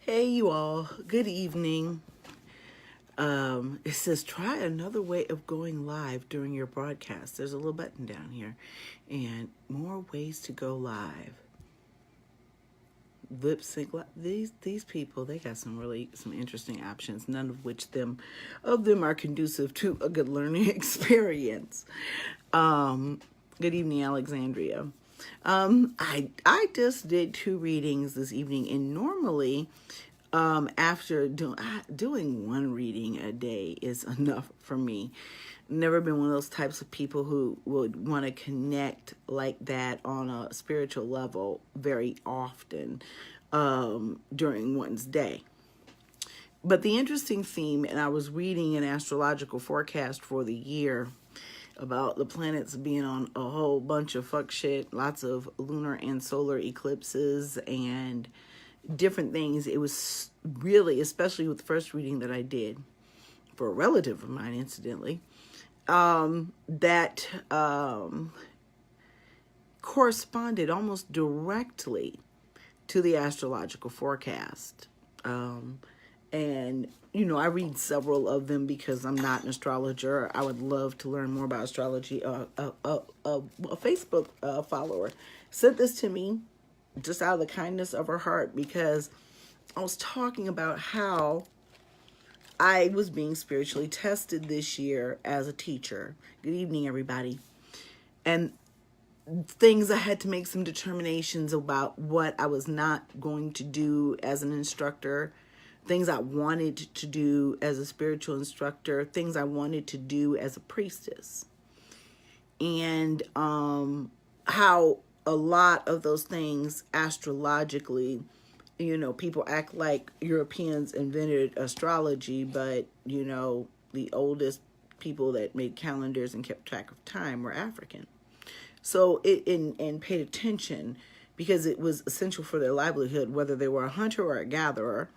Hey, you all. Good evening. It says try another way of going live during your broadcast. There's a little button down here, and more ways to go live. Lip sync. These people, they got some interesting options. None of which of them are conducive to a good learning experience. Good evening, Alexandria. I just did 2 readings this evening, and normally, after doing 1 reading a day is enough for me. Never been one of those types of people who would want to connect like that on a spiritual level very often during one's day. But the interesting theme, and I was reading an astrological forecast for the year about the planets being on a whole bunch of fuck shit, lots of lunar and solar eclipses and different things. It was really, especially with the first reading that I did for a relative of mine, incidentally, that corresponded almost directly to the astrological forecast. And, I read several of them because I'm not an astrologer. I would love to learn more about astrology. A Facebook follower sent this to me just out of the kindness of her heart because I was talking about how I was being spiritually tested this year as a teacher. Good evening, everybody. And things I had to make some determinations about what I was not going to do as an instructor, things I wanted to do as a spiritual instructor, things I wanted to do as a priestess. And how a lot of those things astrologically, people act like Europeans invented astrology, but, the oldest people that made calendars and kept track of time were African. So and paid attention because it was essential for their livelihood, whether they were a hunter or a gatherer.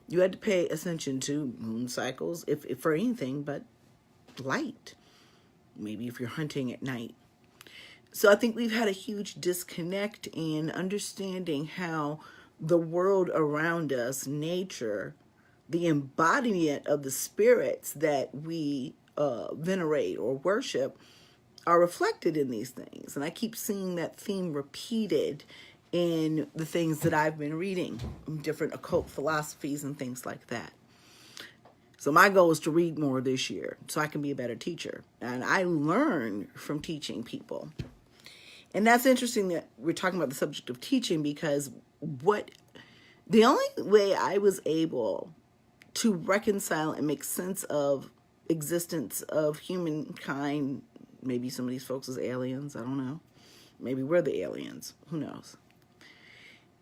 You had to pay attention to moon cycles, if for anything but light. Maybe if you're hunting at night. So I think we've had a huge disconnect in understanding how the world around us, nature, the embodiment of the spirits that we venerate or worship are reflected in these things. And I keep seeing that theme repeated in the things that I've been reading, different occult philosophies and things like that. So my goal is to read more this year so I can be a better teacher. And I learn from teaching people. And that's interesting that we're talking about the subject of teaching because the only way I was able to reconcile and make sense of existence of humankind, maybe some of these folks as aliens, I don't know. Maybe we're the aliens, who knows,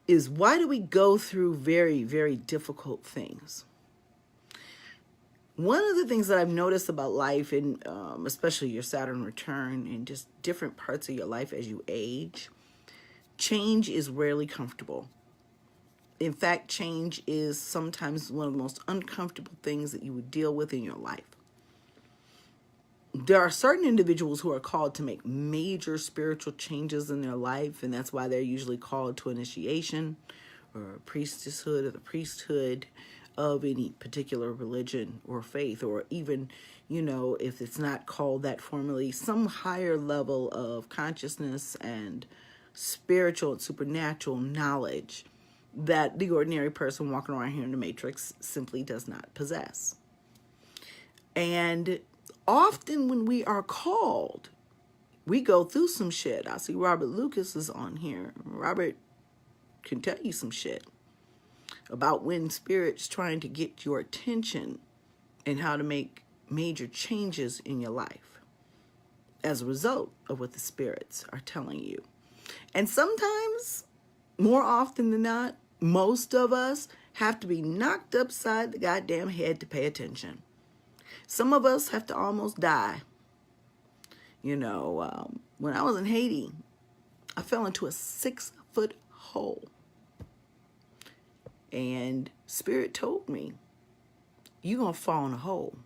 is why do we go through very, very difficult things? One of the things that I've noticed about life, and especially your Saturn return and just different parts of your life as you age, change is rarely comfortable. In fact, change is sometimes one of the most uncomfortable things that you would deal with in your life. There are certain individuals who are called to make major spiritual changes in their life, and that's why they're usually called to initiation or priestesshood or the priesthood of any particular religion or faith, or even, if it's not called that formally, some higher level of consciousness and spiritual and supernatural knowledge that the ordinary person walking around here in the Matrix simply does not possess. And often when we are called, we go through some shit. I see Robert Lucas is on here. Robert can tell you some shit about when Spirit's trying to get your attention and how to make major changes in your life as a result of what the spirits are telling you. And sometimes, more often than not, most of us have to be knocked upside the goddamn head to pay attention. Some of us have to almost die. When I was in Haiti, I fell into a 6-foot hole. And Spirit told me, you're going to fall in a hole.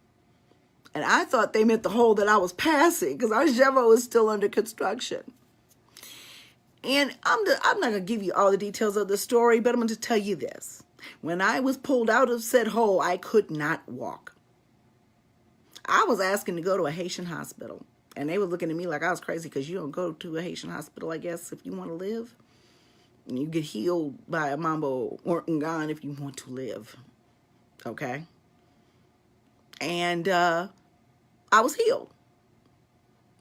And I thought they meant the hole that I was passing because our Chevo is still under construction. And I'm not going to give you all the details of the story, but I'm going to tell you this. When I was pulled out of said hole, I could not walk. I was asking to go to a Haitian hospital, and they were looking at me like I was crazy because you don't go to a Haitian hospital, I guess, if you want to live. And you get healed by a Mambo or Ngan if you want to live. Okay? And I was healed.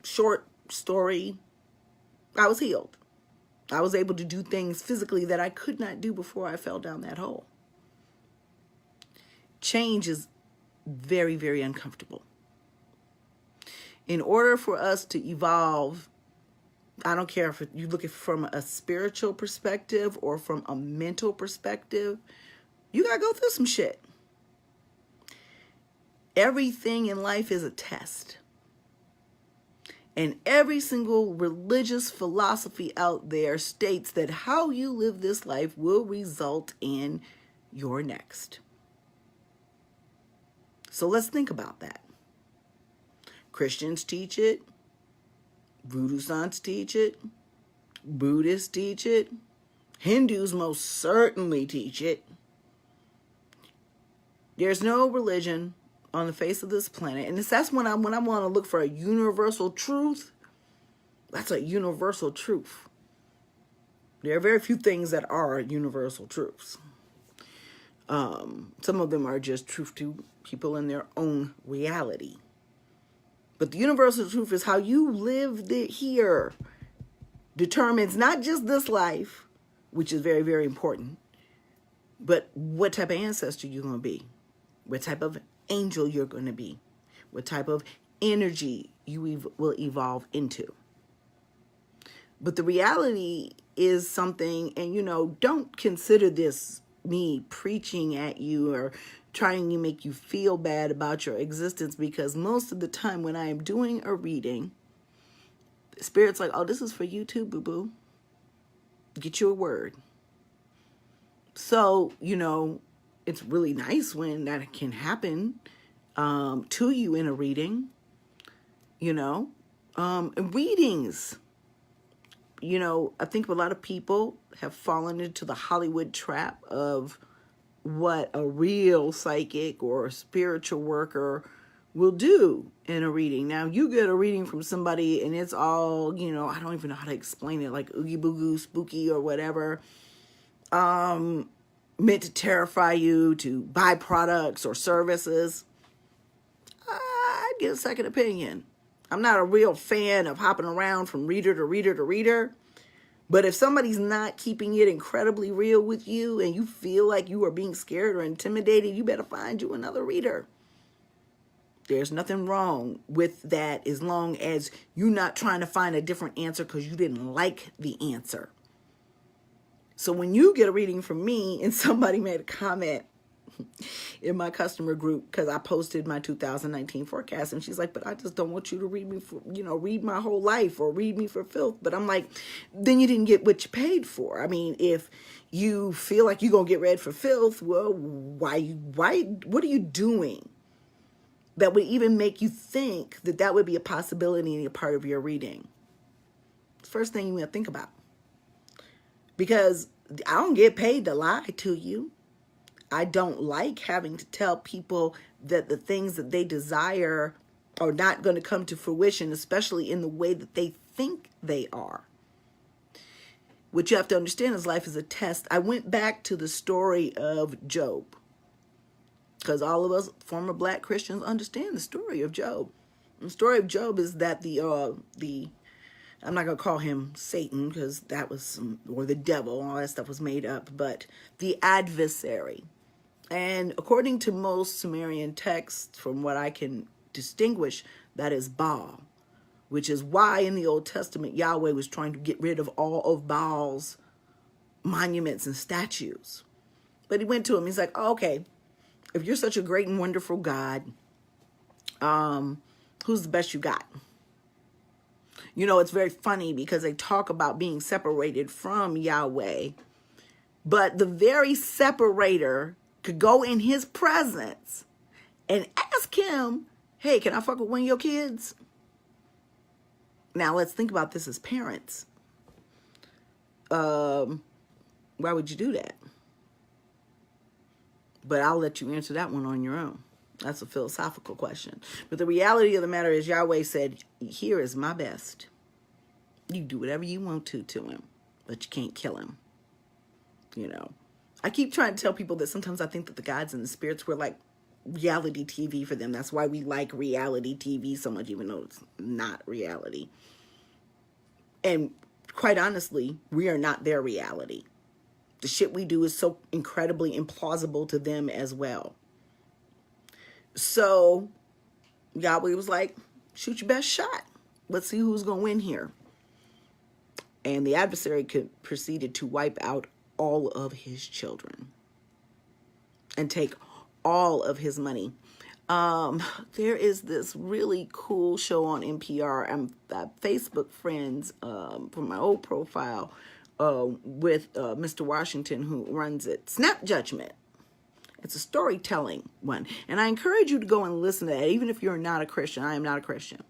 Short story, I was healed. I was able to do things physically that I could not do before I fell down that hole. Change is very, very uncomfortable. In order for us to evolve, I don't care if you look at it from a spiritual perspective or from a mental perspective, you got to go through some shit. Everything in life is a test. And every single religious philosophy out there states that how you live this life will result in your next. So let's think about that. Christians teach it. Voodoo Sants teach it. Buddhists teach it. Hindus most certainly teach it. There's no religion on the face of this planet, and that's when I want to look for a universal truth. That's a universal truth. There are very few things that are universal truths. Some of them are just truth to people in their own reality. But the universal truth is how you live here determines not just this life, which is very, very important, but what type of ancestor you're going to be, what type of angel you're going to be, what type of energy you will evolve into. But the reality is something, and don't consider this me preaching at you or trying to make you feel bad about your existence, because most of the time when I am doing a reading, Spirit's like, oh, this is for you too, boo-boo. Get you a word. So, it's really nice when that can happen to you in a reading, readings. I think a lot of people have fallen into the Hollywood trap of what a real psychic or spiritual worker will do in a reading. Now, you get a reading from somebody and it's all, I don't even know how to explain it, like oogie boogoo, spooky or whatever, meant to terrify you, to buy products or services. I'd get a second opinion. I'm not a real fan of hopping around from reader to reader to reader. But if somebody's not keeping it incredibly real with you and you feel like you are being scared or intimidated, you better find you another reader. There's nothing wrong with that as long as you're not trying to find a different answer because you didn't like the answer. So when you get a reading from me and somebody made a comment in my customer group because I posted my 2019 forecast, and she's like, but I just don't want you to read me for, read my whole life or read me for filth. But I'm like, then you didn't get what you paid for. I mean, if you feel like you're going to get read for filth, well, why, what are you doing that would even make you think that that would be a possibility in a part of your reading? First thing you want to think about. Because I don't get paid to lie to you. I don't like having to tell people that the things that they desire are not going to come to fruition, especially in the way that they think they are. What you have to understand is life is a test. I went back to the story of Job, because all of us former Black Christians understand the story of Job. The story of Job is that the I'm not going to call him Satan because that was or the devil, all that stuff was made up, but the adversary. And according to most Sumerian texts, from what I can distinguish, that is Baal, which is why in the Old Testament, Yahweh was trying to get rid of all of Baal's monuments and statues. But he went to him. He's like, oh, okay, if you're such a great and wonderful God, who's the best you got? It's very funny because they talk about being separated from Yahweh, but the very separator could go in his presence and ask him, hey, can I fuck with one of your kids? Now, let's think about this as parents. Why would you do that? But I'll let you answer that one on your own. That's a philosophical question. But the reality of the matter is Yahweh said, here is my best. You do whatever you want to him, but you can't kill him. You know, I keep trying to tell people that sometimes I think that the gods and the spirits were like reality TV for them. That's why we like reality TV so much, even though it's not reality. And quite honestly, we are not their reality. The shit we do is so incredibly implausible to them as well. So Yahweh was like, shoot your best shot. Let's see who's going to win here. And the adversary proceeded to wipe out all of his children and take all of his money. There is this really cool show on NPR. I'm Facebook friends from my old profile with Mr. Washington, who runs it. Snap Judgment. It's a storytelling one. And I encourage you to go and listen to that, even if you're not a Christian. I am not a Christian.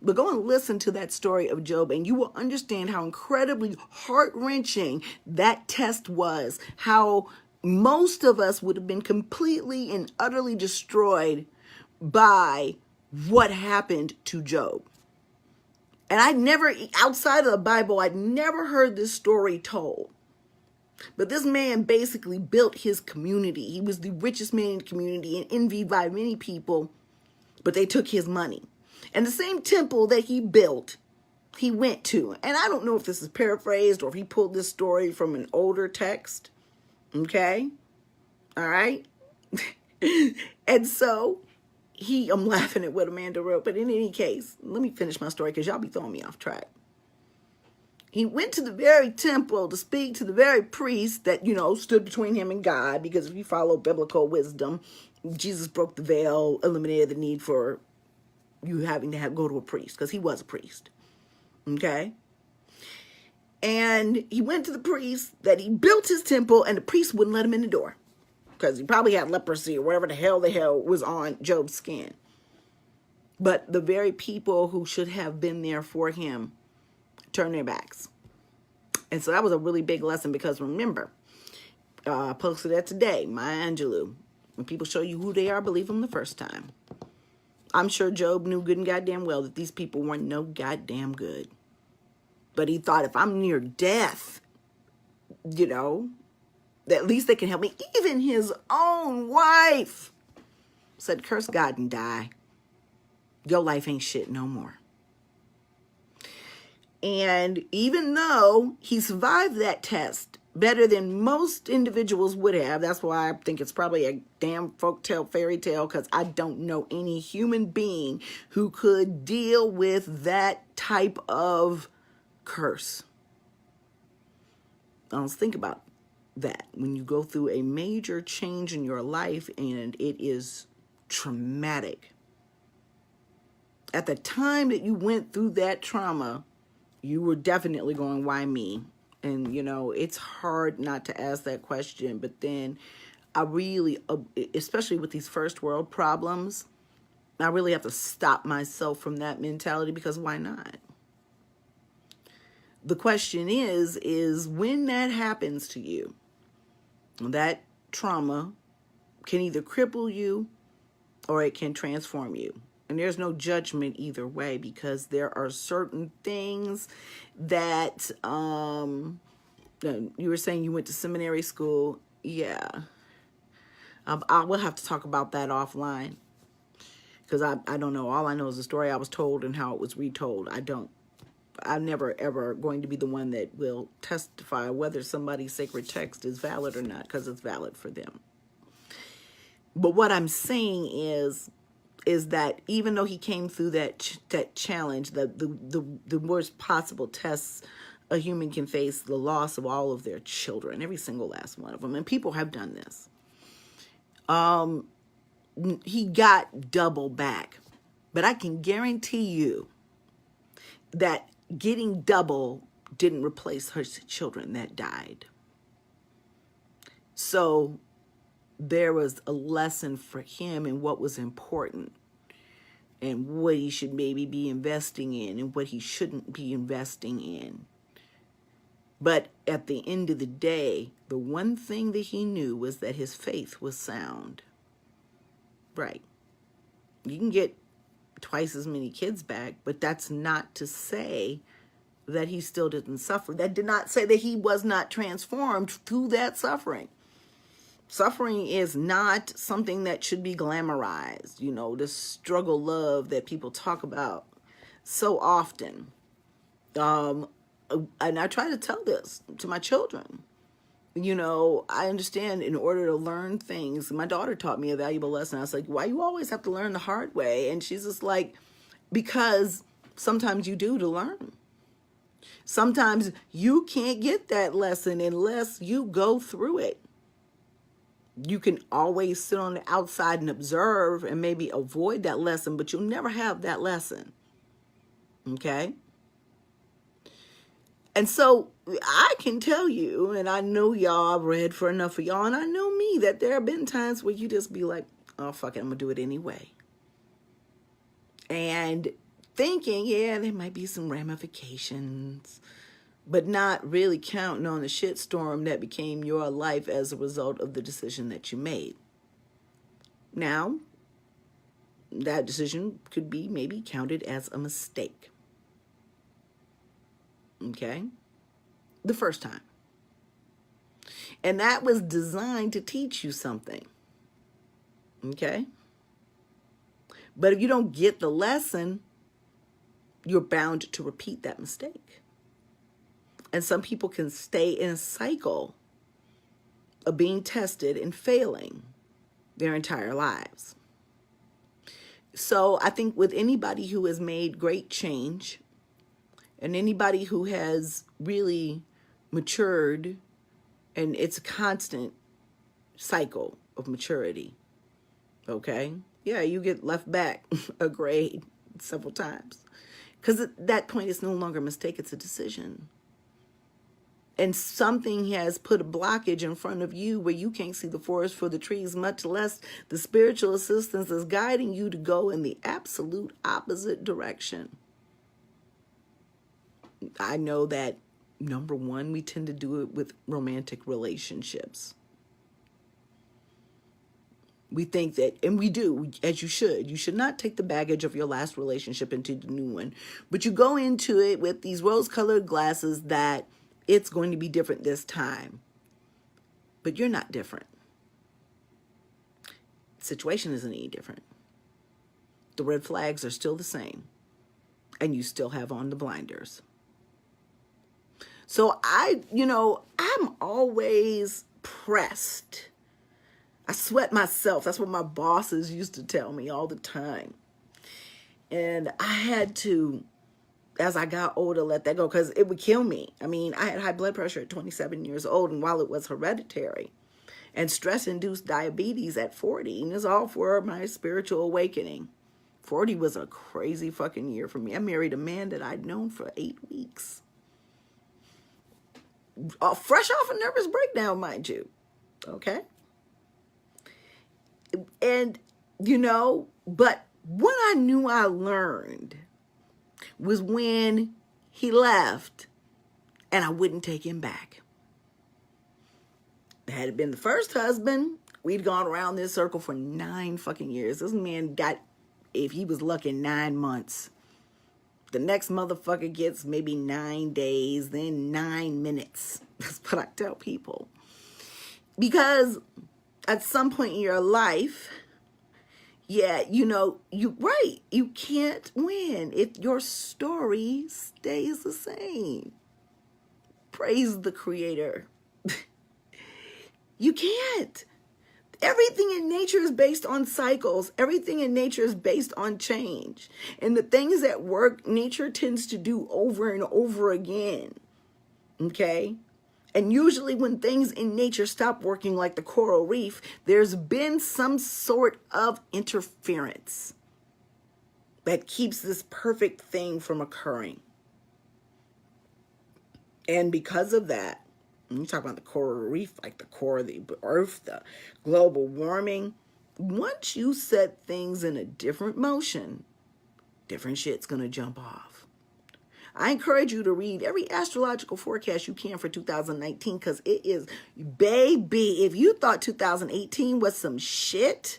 But go and listen to that story of Job, and you will understand how incredibly heart-wrenching that test was. How most of us would have been completely and utterly destroyed by what happened to Job. And I'd never, outside of the Bible, I'd never heard this story told. But this man basically built his community. He was the richest man in the community and envied by many people, but they took his money. And the same temple that he built, he went to. And I don't know if this is paraphrased or if he pulled this story from an older text. Okay? All right? And so, I'm laughing at what Amanda wrote. But in any case, let me finish my story because y'all be throwing me off track. He went to the very temple to speak to the very priest that, stood between him and God. Because if you follow biblical wisdom, Jesus broke the veil, eliminated the need for you having to go to a priest, because he was a priest. Okay? And he went to the priest that he built his temple, and the priest wouldn't let him in the door because he probably had leprosy or whatever the hell was on Job's skin. But the very people who should have been there for him turned their backs. And so that was a really big lesson, because remember, I posted that today, Maya Angelou. When people show you who they are, believe them the first time. I'm sure Job knew good and goddamn well that these people weren't no goddamn good. But he thought, if I'm near death, that at least they can help me. Even his own wife said, curse God and die. Your life ain't shit no more. And even though he survived that test better than most individuals would have, that's why I think it's probably a damn folktale, fairy tale, because I don't know any human being who could deal with that type of curse. Now, let's think about that. When you go through a major change in your life and it is traumatic. At the time that you went through that trauma, you were definitely going, why me? And, it's hard not to ask that question. But then I really, especially with these first world problems, I really have to stop myself from that mentality, because why not? The question is when that happens to you, that trauma can either cripple you or it can transform you. And there's no judgment either way, because there are certain things that, you were saying you went to seminary school. Yeah. I will have to talk about that offline, because I don't know. All I know is the story I was told and how it was retold. I'm never, ever going to be the one that will testify whether somebody's sacred text is valid or not, because it's valid for them. But what I'm saying is that even though he came through that challenge, the worst possible tests a human can face, the loss of all of their children, every single last one of them, and people have done this, he got double back. But I can guarantee you that getting double didn't replace her children that died. So there was a lesson for him in what was important and what he should maybe be investing in and what he shouldn't be investing in. But at the end of the day, the one thing that he knew was that his faith was sound. Right. You can get twice as many kids back, but that's not to say that he still didn't suffer. That did not say that he was not transformed through that suffering. Suffering is not something that should be glamorized. You know, the struggle love that people talk about so often. And I try to tell this to my children. You know, I understand in order to learn things, my daughter taught me a valuable lesson. I was like, why you always have to learn the hard way? And she's just like, because sometimes you do to learn. Sometimes you can't get that lesson unless you go through it. You can always sit on the outside and observe and maybe avoid that lesson, but you'll never have that lesson. Okay? And so I can tell you, and I know y'all, I've read for enough of y'all, and I know me, that there have been times where you just be like, oh, fuck it, I'm going to do it anyway. And thinking, yeah, there might be some ramifications, but not really counting on the shitstorm that became your life as a result of the decision that you made. Now, that decision could be maybe counted as a mistake. Okay? The first time. And that was designed to teach you something. Okay? But if you don't get the lesson, you're bound to repeat that mistake. And some people can stay in a cycle of being tested and failing their entire lives. So I think with anybody who has made great change and anybody who has really matured, and it's a constant cycle of maturity, okay? Yeah, you get left back a grade several times. Because at that point, it's no longer a mistake, it's a decision. And something has put a blockage in front of you where you can't see the forest for the trees, much less the spiritual assistance is guiding you to go in the absolute opposite direction. I know that, number one, we tend to do it with romantic relationships. We think that, and we do, as you should. You should not take the baggage of your last relationship into the new one. But you go into it with these rose-colored glasses that it's going to be different this time. But you're not different. The situation isn't any different. The red flags are still the same. And you still have on the blinders. So I'm always pressed. I sweat myself. That's what my bosses used to tell me all the time. And I had to, as I got older, let that go because it would kill me. I mean, I had high blood pressure at 27 years old, and while it was hereditary, and stress-induced diabetes at 40, and it's all for my spiritual awakening. 40 was a crazy fucking year for me. I married a man that I'd known for 8 weeks. Fresh off a nervous breakdown, mind you. Okay? And, but what I knew I learned was when he left and I wouldn't take him back. Had it been the first husband, we'd gone around this circle for 9 fucking years. This man got, if he was lucky, 9 months. The next motherfucker gets maybe 9 days, then 9 minutes. That's what I tell people. Because at some point in your life, you can't win if your story stays the same. Praise the Creator. You can't. Everything in nature is based on cycles. Everything in nature is based on change. And the things that work, nature tends to do over and over again. Okay? And usually when things in nature stop working, like the coral reef, there's been some sort of interference that keeps this perfect thing from occurring. And because of that, when you talk about the coral reef, like the core of the earth, the global warming, once you set things in a different motion, different shit's going to jump off. I encourage you to read every astrological forecast you can for 2019 because it is, baby, if you thought 2018 was some shit,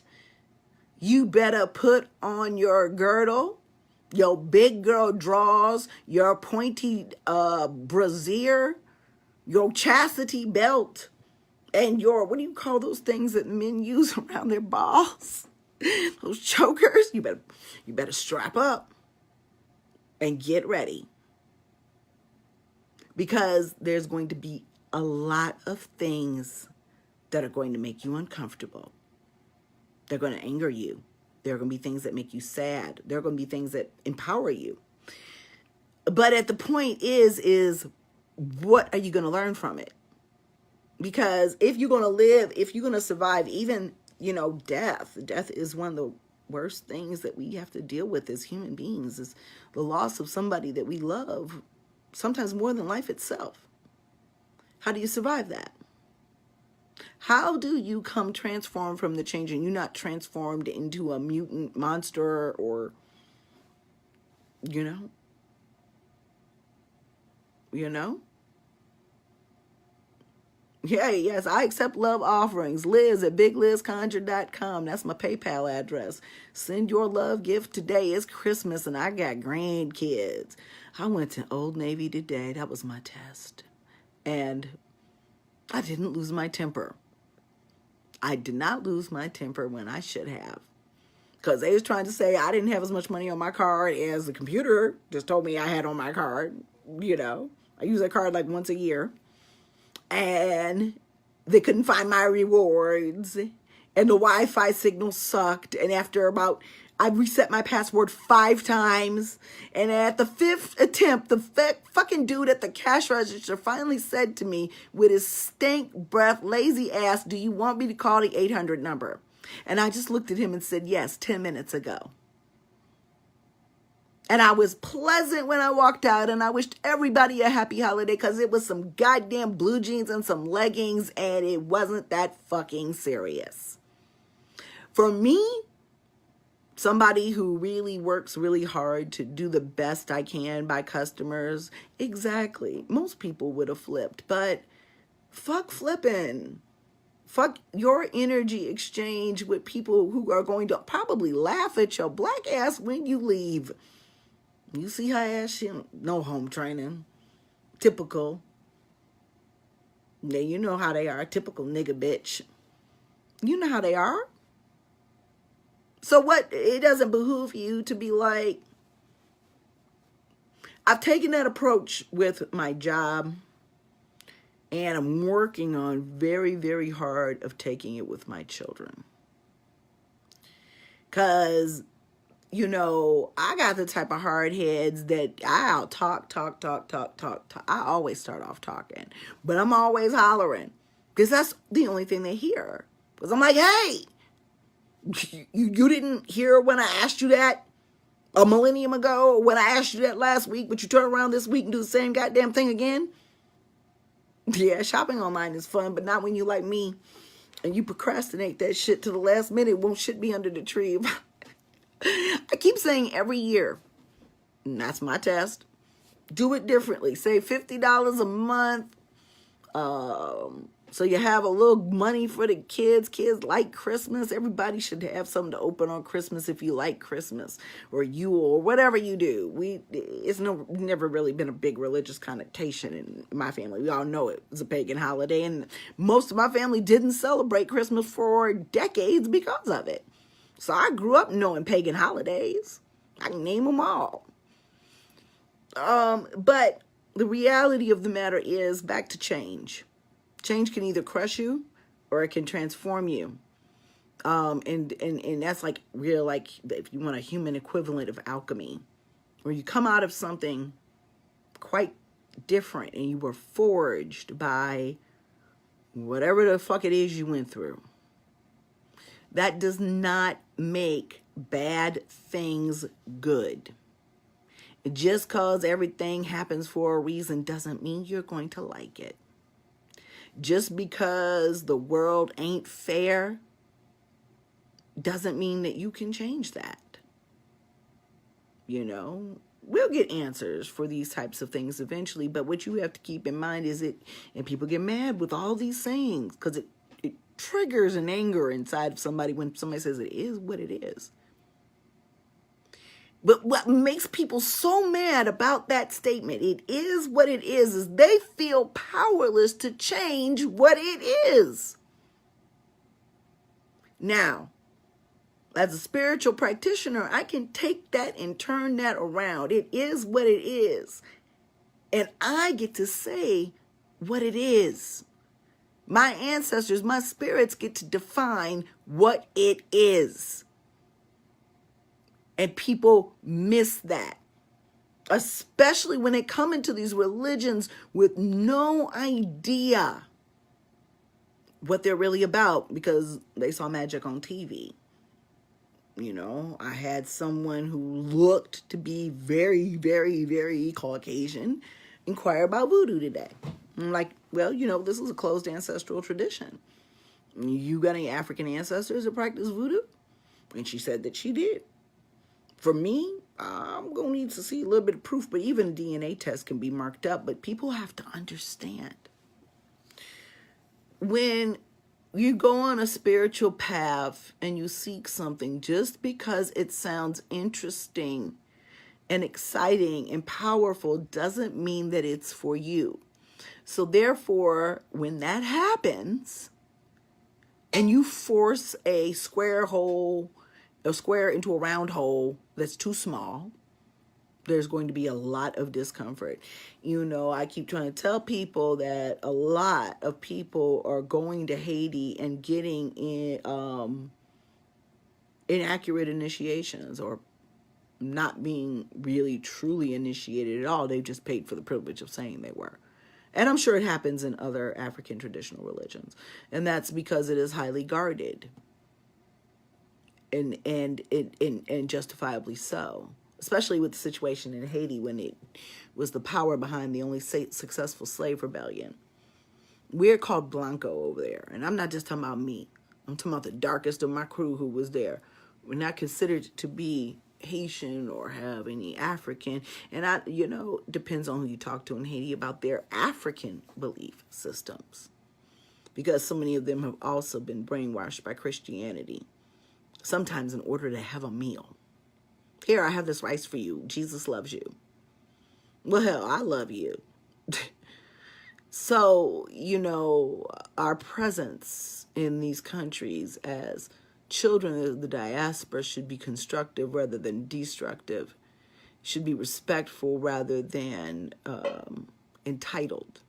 you better put on your girdle, your big girl drawers, your pointy brassiere, your chastity belt, and your, what do you call those things that men use around their balls? Those chokers. You better strap up and get ready. Because there's going to be a lot of things that are going to make you uncomfortable. They're going to anger you. There are going to be things that make you sad. There are going to be things that empower you. But at the point is what are you going to learn from it? Because if you're going to live, if you're going to survive, even, death is one of the worst things that we have to deal with as human beings, is the loss of somebody that we love, sometimes more than life itself. How do you survive that? How do you come transformed from the change and you're not transformed into a mutant monster or, you know? Yeah, yes, I accept love offerings. Liz at biglizconjure.com. That's my PayPal address. Send your love gift today. It's Christmas and I got grandkids. I went to Old Navy today. That was my test. And I didn't lose my temper. I did not lose my temper when I should have. Because they was trying to say I didn't have as much money on my card as the computer just told me I had on my card. I use that card like once a year. And they couldn't find my rewards. And the Wi-Fi signal sucked. And after I reset my password 5 times. And at the 5th attempt, the fucking dude at the cash register finally said to me with his stank breath, lazy ass, do you want me to call the 800 number? And I just looked at him and said, yes, 10 minutes ago. And I was pleasant when I walked out, and I wished everybody a happy holiday because it was some goddamn blue jeans and some leggings, and it wasn't that fucking serious. For me, somebody who really works really hard to do the best I can by customers, exactly. Most people would have flipped, but fuck flipping. Fuck your energy exchange with people who are going to probably laugh at your black ass when you leave. You see her ass, she no home training. Typical. Yeah, you know how they are. Typical nigga bitch. You know how they are. So what, it doesn't behoove you to be like, I've taken that approach with my job, and I'm working on very, very hard of taking it with my children. Because, I got the type of hard heads that I'll talk. I always start off talking, but I'm always hollering because that's the only thing they hear. Because I'm like, hey, you didn't hear when I asked you that a millennium ago, or when I asked you that last week, but you turn around this week and do the same goddamn thing again? Yeah, shopping online is fun, but not when you like me and you procrastinate that shit to the last minute. Won't shit be under the tree. I keep saying every year, and that's my test, do it differently. Save $50 a month. So you have a little money for the kids. Kids like Christmas. Everybody should have something to open on Christmas if you like Christmas or Yule or whatever you do. It's never really been a big religious connotation in my family. We all know it was a pagan holiday, and most of my family didn't celebrate Christmas for decades because of it. So I grew up knowing pagan holidays. I can name them all. But the reality of the matter is, back to change. Change can either crush you or it can transform you. And that's like real, like if you want a human equivalent of alchemy, where you come out of something quite different and you were forged by whatever the fuck it is you went through. That does not make bad things good. Just cause everything happens for a reason doesn't mean you're going to like it. Just because the world ain't fair doesn't mean that you can change that. we'll get answers for these types of things eventually. But what you have to keep in mind is and people get mad with all these sayings because it triggers an anger inside of somebody when somebody says it is what it is. But what makes people so mad about that statement, it is what it is they feel powerless to change what it is. Now, as a spiritual practitioner, I can take that and turn that around. It is what it is. And I get to say what it is. My ancestors, my spirits get to define what it is. And people miss that, especially when they come into these religions with no idea what they're really about because they saw magic on TV. You know, I had someone who looked to be very, very, very Caucasian inquire about voodoo today. I'm like, well, you know, this is a closed ancestral tradition. You got any African ancestors that practice voodoo? And she said that she did. For me, I'm going to need to see a little bit of proof, but even a DNA test can be marked up. But people have to understand. When you go on a spiritual path and you seek something, just because it sounds interesting and exciting and powerful doesn't mean that it's for you. So therefore, when that happens and you force a square into a round hole that's too small, there's going to be a lot of discomfort. You know, I keep trying to tell people that a lot of people are going to Haiti and getting inaccurate initiations or not being really truly initiated at all. They've just paid for the privilege of saying they were. And I'm sure it happens in other African traditional religions. And that's because it is highly guarded. And justifiably so, especially with the situation in Haiti when it was the power behind the only successful slave rebellion. We're called Blanco over there, and I'm not just talking about me. I'm talking about the darkest of my crew who was there. We're not considered to be Haitian or have any African, and depends on who you talk to in Haiti about their African belief systems, because so many of them have also been brainwashed by Christianity. Sometimes in order to have a meal. Here, I have this rice for you. Jesus loves you. Well, hell, I love you. So, our presence in these countries as children of the diaspora should be constructive rather than destructive. Should be respectful rather than entitled.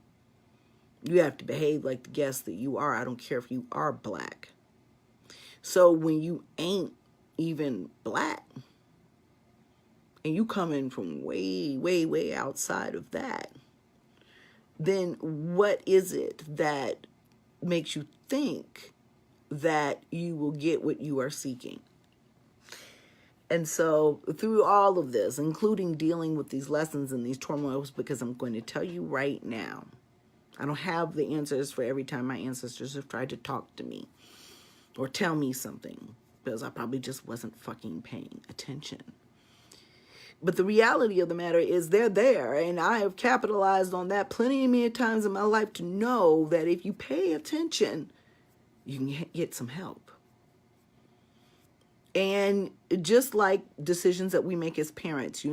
You have to behave like the guest that you are. I don't care if you are black. So when you ain't even black and you come in from way, way, way outside of that, then what is it that makes you think that you will get what you are seeking? And so through all of this, including dealing with these lessons and these turmoils, because I'm going to tell you right now, I don't have the answers for every time my ancestors have tried to talk to me or tell me something, because I probably just wasn't fucking paying attention. But the reality of the matter is they're there, and I have capitalized on that plenty of many times in my life to know that if you pay attention, you can get some help. And just like decisions that we make as parents,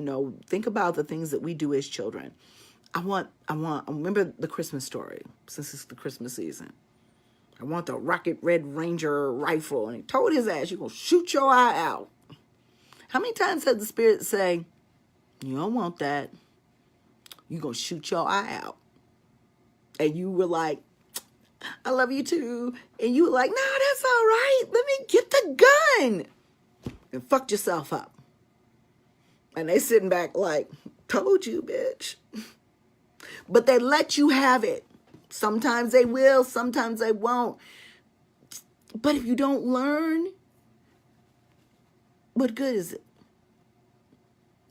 think about the things that we do as children. I remember the Christmas Story, since it's the Christmas season. I want the Rocket Red Ranger rifle. And he told his ass, you're going to shoot your eye out. How many times has the spirit say, you don't want that. You're going to shoot your eye out. And you were like, I love you too. And you were like, no, that's all right. Let me get the gun. And fucked yourself up. And they sitting back like, told you, bitch. But they let you have it. Sometimes they will, sometimes they won't. But if you don't learn, what good is it?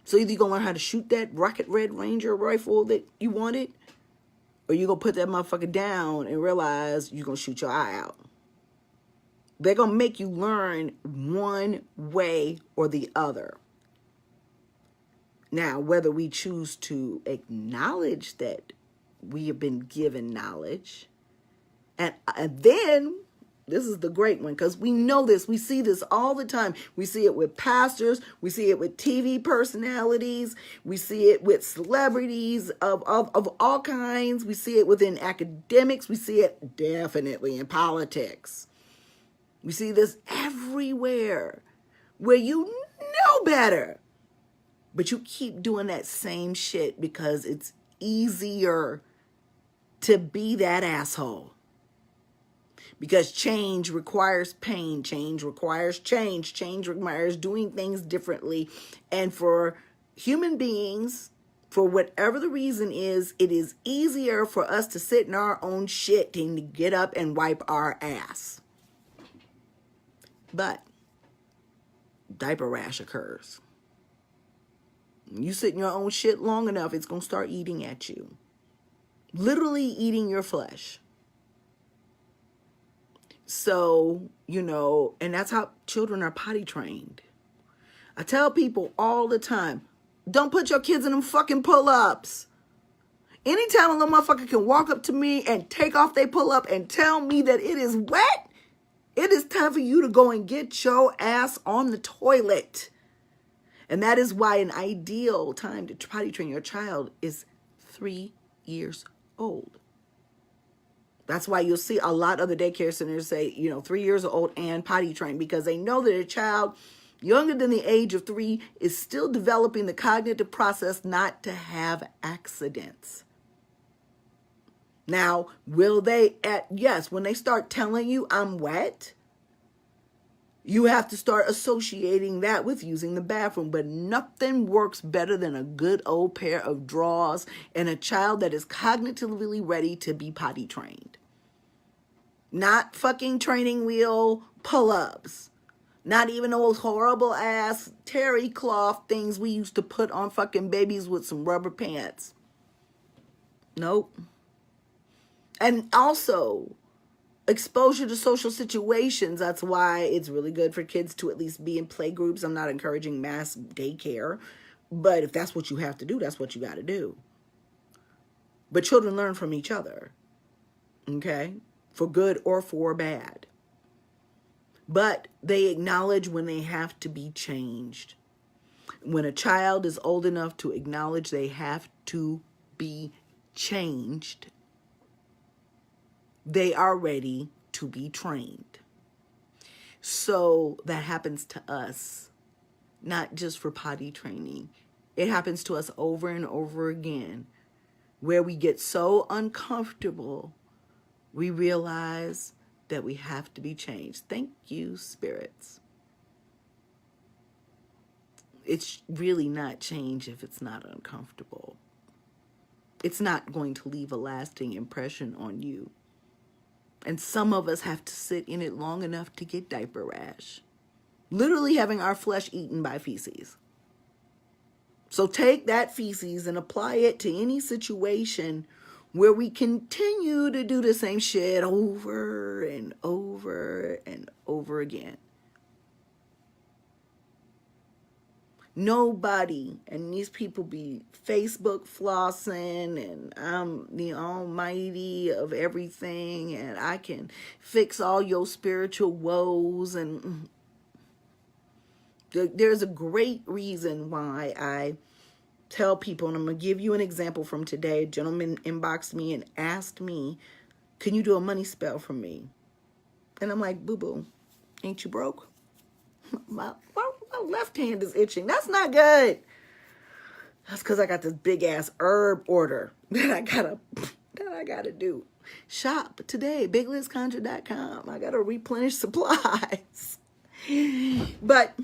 So either you're going to learn how to shoot that Rocket Red Ranger rifle that you wanted, or you're going to put that motherfucker down and realize you're going to shoot your eye out. They're going to make you learn one way or the other. Now, whether we choose to acknowledge that we have been given knowledge, and then this is the great one, because we know this, we see this all the time. We see it with pastors, we see it with TV personalities, we see it with celebrities of all kinds, we see it within academics, we see it definitely in politics. We see this everywhere, where you know better, but you keep doing that same shit because it's easier to be that asshole. Because change requires pain. Change requires change. Change requires doing things differently. And for human beings, for whatever the reason is, it is easier for us to sit in our own shit than to get up and wipe our ass. But diaper rash occurs. You sit in your own shit long enough, it's going to start eating at you. Literally eating your flesh. So, and that's how children are potty trained. I tell people all the time, don't put your kids in them fucking pull-ups. Anytime a little motherfucker can walk up to me and take off their pull-up and tell me that it is wet, it is time for you to go and get your ass on the toilet. And that is why an ideal time to potty train your child is 3 years old. That's why you'll see a lot of the daycare centers say, 3 years old and potty trained, because they know that a child younger than the age of 3 is still developing the cognitive process not to have accidents. Now, will they, yes, when they start telling you I'm wet, you have to start associating that with using the bathroom. But nothing works better than a good old pair of drawers and a child that is cognitively ready to be potty trained. Not fucking training wheel pull-ups. Not even those horrible ass terry cloth things we used to put on fucking babies with some rubber pants. Nope. And also, exposure to social situations. That's why it's really good for kids to at least be in play groups. I'm not encouraging mass daycare, but if that's what you have to do, that's what you got to do. But children learn from each other, okay? For good or for bad. But they acknowledge when they have to be changed. When a child is old enough to acknowledge they have to be changed, they are ready to be trained. So that happens to us, not just for potty training. It happens to us over and over again, where we get so uncomfortable, we realize that we have to be changed. Thank you, spirits. It's really not change if it's not uncomfortable. It's not going to leave a lasting impression on you. And some of us have to sit in it long enough to get diaper rash. Literally having our flesh eaten by feces. So take that feces and apply it to any situation where we continue to do the same shit over and over and over again. Nobody, and these people be Facebook flossing, and I'm the almighty of everything, and I can fix all your spiritual woes, and there's a great reason why I tell people, and I'm going to give you an example from today. A gentleman inboxed me and asked me, can you do a money spell for me? And I'm like, boo-boo, ain't you broke? My left hand is itching. That's not good. That's because I got this big ass herb order that I gotta do. Shop today, biglizconjure.com. I gotta replenish supplies. But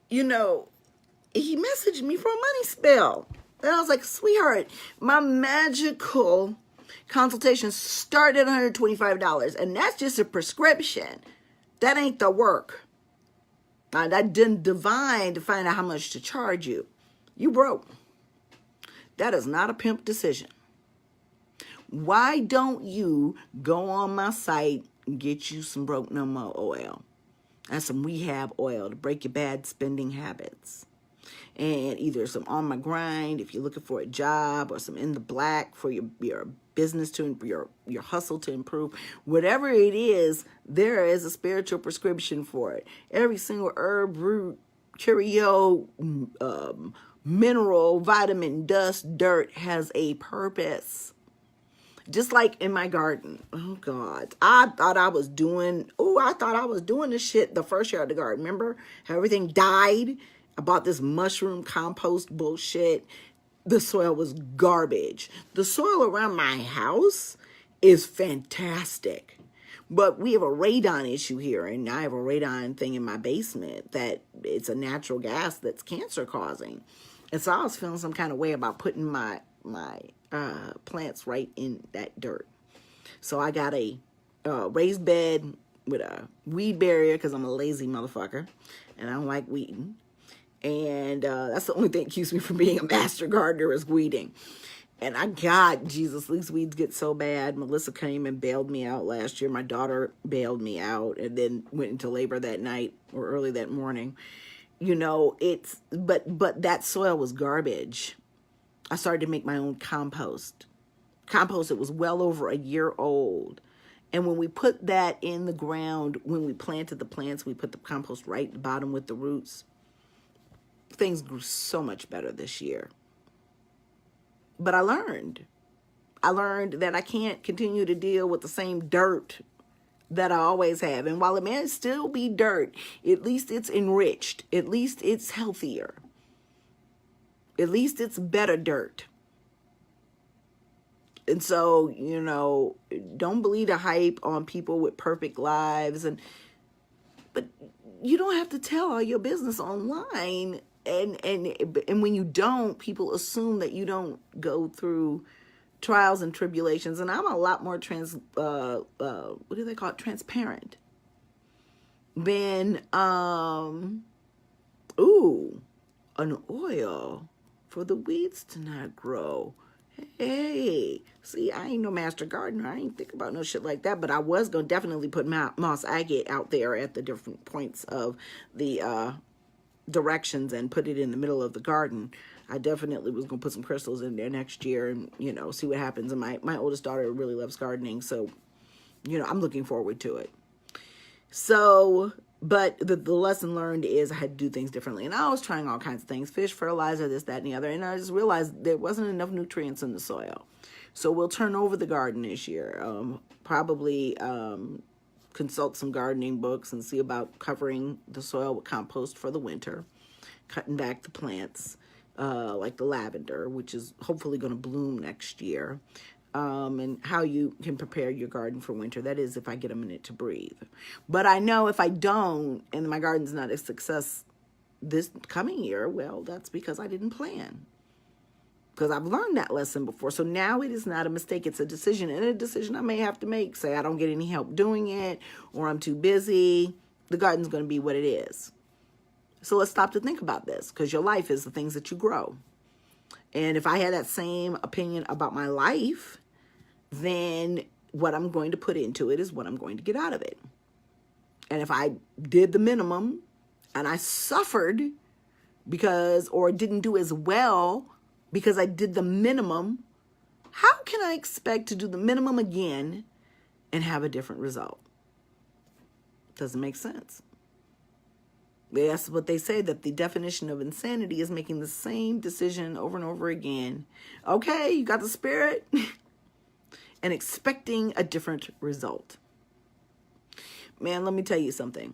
he messaged me for a money spell. And I was like, sweetheart, my magical consultation started at $125, and that's just a prescription. That ain't the work. I didn't divine to find out how much to charge you. You broke. That is not a pimp decision. Why don't you go on my site and get you some Broke No More oil and some rehab oil to break your bad spending habits? And either some On My Grind if you're looking for a job, or some In the Black for your business to your hustle to improve. Whatever it is, there is a spiritual prescription for it. Every single herb, root, curio, mineral, vitamin, dust, dirt has a purpose. Just like in my garden. Oh God. I thought I was doing the shit the first year of the garden. Remember how everything died? I bought this mushroom compost bullshit. The soil was garbage. The soil around my house is fantastic. But we have a radon issue here, and I have a radon thing in my basement that it's a natural gas that's cancer causing. And so I was feeling some kind of way about putting my plants right in that dirt. So I got a raised bed with a weed barrier because I'm a lazy motherfucker and I don't like weeding. And that's the only thing that keeps me from being a master gardener is weeding. And Jesus, these weeds get so bad. Melissa came and bailed me out last year. My daughter bailed me out and then went into labor that night or early that morning. You know, but that soil was garbage. I started to make my own compost. It was well over a year old. And when we put that in the ground, when we planted the plants, we put the compost right at the bottom with the roots. Things grew so much better this year. But I learned that I can't continue to deal with the same dirt that I always have. And while it may still be dirt, at least it's enriched. At least it's healthier. At least it's better dirt. And so, you know, don't believe the hype on people with perfect lives. But you don't have to tell all your business online. And when you don't, people assume that you don't go through trials and tribulations. And I'm a lot more what do they call it? Transparent than an oil for the weeds to not grow. Hey, see, I ain't no master gardener. I ain't think about no shit like that. But I was gonna definitely put moss agate out there at the different points of the directions and put it in the middle of the garden. I definitely was going to put some crystals in there next year and, you know, see what happens. And my oldest daughter really loves gardening. So, you know, I'm looking forward to it. So, but the lesson learned is I had to do things differently. And I was trying all kinds of things, fish, fertilizer, this, that, and the other. And I just realized there wasn't enough nutrients in the soil. So we'll turn over the garden this year. Probably consult some gardening books and see about covering the soil with compost for the winter, cutting back the plants, like the lavender, which is hopefully going to bloom next year, and how you can prepare your garden for winter. That is, if I get a minute to breathe. But I know if I don't, and my garden's not a success this coming year, well, that's because I didn't plan. Because I've learned that lesson before. So now it is not a mistake. It's a decision. And a decision I may have to make. Say I don't get any help doing it, or I'm too busy. The garden's going to be what it is. So let's stop to think about this. Because your life is the things that you grow. And if I had that same opinion about my life, then what I'm going to put into it is what I'm going to get out of it. And if I did the minimum and I suffered or didn't do as well because I did the minimum, how can I expect to do the minimum again and have a different result? Doesn't make sense. That's what they say, that the definition of insanity is making the same decision over and over again. Okay, you got the spirit, and expecting a different result. Man, let me tell you something.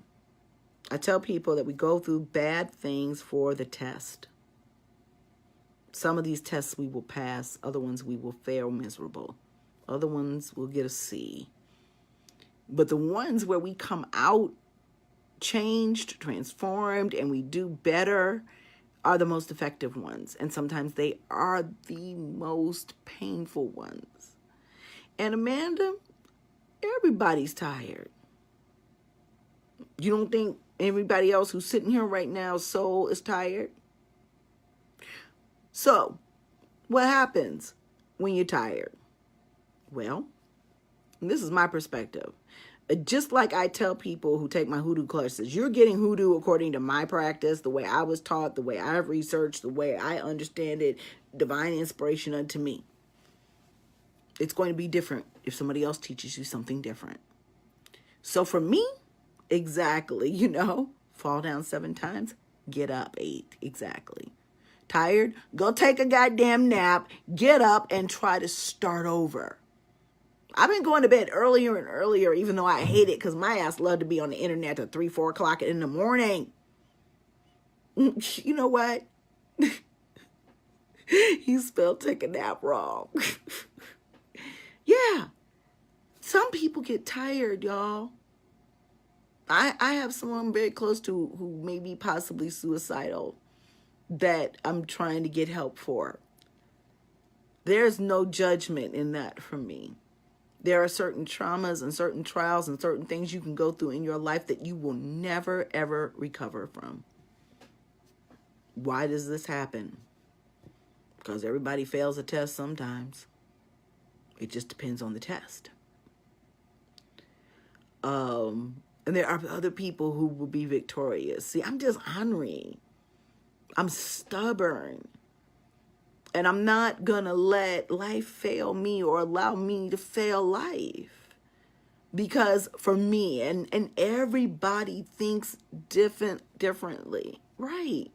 I tell people that we go through bad things for the test. Some of these tests we will pass. Other ones we will fail miserable. Other ones will get a C. But the ones where we come out changed, transformed, and we do better are the most effective ones. And sometimes they are the most painful ones. And Amanda, everybody's tired. You don't think everybody else who's sitting here right now, soul is tired? So, what happens when you're tired? Well, this is my perspective. Just like I tell people who take my hoodoo classes, you're getting hoodoo according to my practice, the way I was taught, the way I've researched, the way I understand it, divine inspiration unto me. It's going to be different if somebody else teaches you something different. So for me, exactly, fall down 7 times, get up 8, exactly. Tired? Go take a goddamn nap, get up, and try to start over. I've been going to bed earlier and earlier, even though I hate it, because my ass love to be on the internet at 3, 4 o'clock in the morning. You know what? You spelled take a nap wrong. Yeah. Some people get tired, y'all. I have someone very close to who may be possibly suicidal that I'm trying to get help for. There's no judgment in that from me. There are certain traumas and certain trials and certain things you can go through in your life that you will never, ever recover from. Why does this happen? Because everybody fails a test sometimes. It just depends on the test. And there are other people who will be victorious. See, I'm just ornery. I'm stubborn. And I'm not going to let life fail me or allow me to fail life. Because for me, and everybody thinks differently. Right.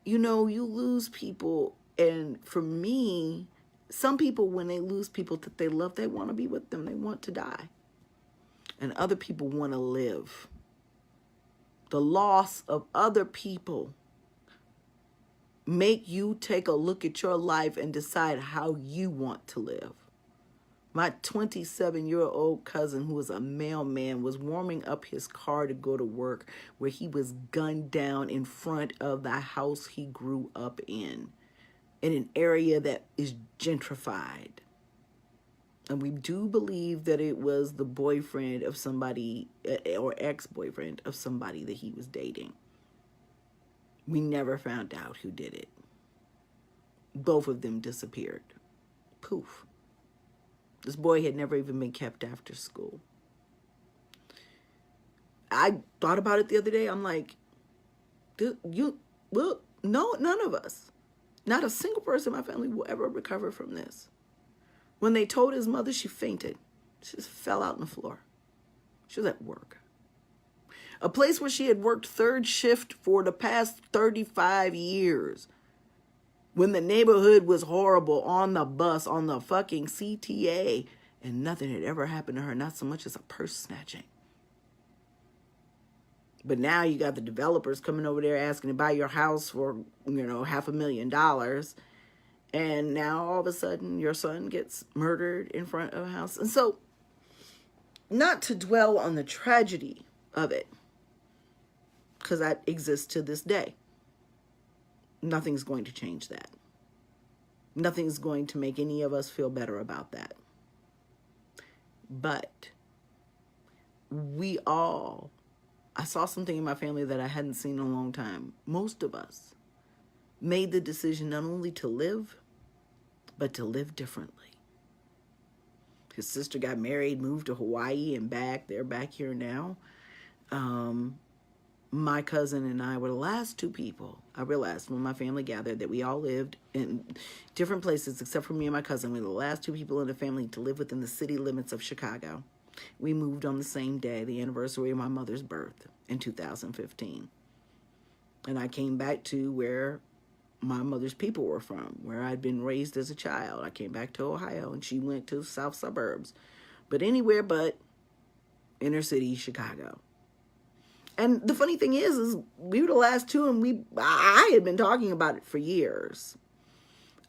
You lose people. And for me, some people, when they lose people that they love, they want to be with them. They want to die. And other people want to live. The loss of other people make you take a look at your life and decide how you want to live. My 27-year-old cousin, who was a mailman, was warming up his car to go to work where he was gunned down in front of the house he grew up in an area that is gentrified. And we do believe that it was the boyfriend of somebody, or ex-boyfriend of somebody that he was dating. We never found out who did it. Both of them disappeared. Poof. This boy had never even been kept after school. I thought about it the other day. I'm like, no, none of us, not a single person in my family will ever recover from this. When they told his mother, she fainted. She just fell out on the floor. She was at work. A place where she had worked third shift for the past 35 years. When the neighborhood was horrible, on the bus, on the fucking CTA, and nothing had ever happened to her, not so much as a purse snatching. But now you got the developers coming over there asking to buy your house for, $500,000. And now all of a sudden your son gets murdered in front of a house. And so, not to dwell on the tragedy of it, because that exists to this day. Nothing's going to change that. Nothing's going to make any of us feel better about that. But I saw something in my family that I hadn't seen in a long time. Most of us made the decision not only to live, but to live differently. His sister got married, moved to Hawaii and back. They're back here now. My cousin and I were the last 2 people. I realized when my family gathered that we all lived in different places except for me and my cousin. We were the last 2 people in the family to live within the city limits of Chicago. We moved on the same day, the anniversary of my mother's birth in 2015. And I came back to where my mother's people were from, where I'd been raised as a child. I came back to Ohio, and she went to south suburbs. But anywhere but inner city Chicago. And the funny thing is we were the last 2, and I had been talking about it for years.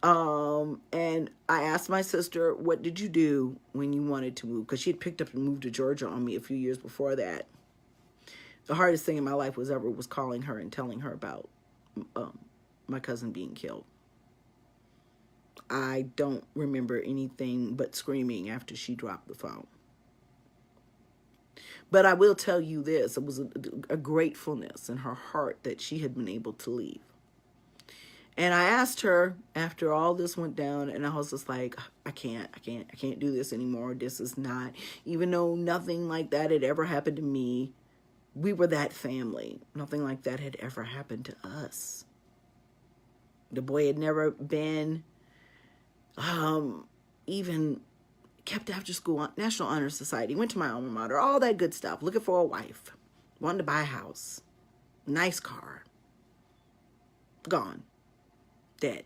And I asked my sister, what did you do when you wanted to move? Because she had picked up and moved to Georgia on me a few years before that. The hardest thing in my life was calling her and telling her about my cousin being killed. I don't remember anything but screaming after she dropped the phone. But I will tell you this, it was a gratefulness in her heart that she had been able to leave. And I asked her after all this went down, and I was just like, I can't do this anymore. This is not, even though nothing like that had ever happened to me, we were that family. Nothing like that had ever happened to us. The boy had never been even kept after school, National Honor Society, went to my alma mater, all that good stuff, looking for a wife, wanted to buy a house, nice car, gone, dead.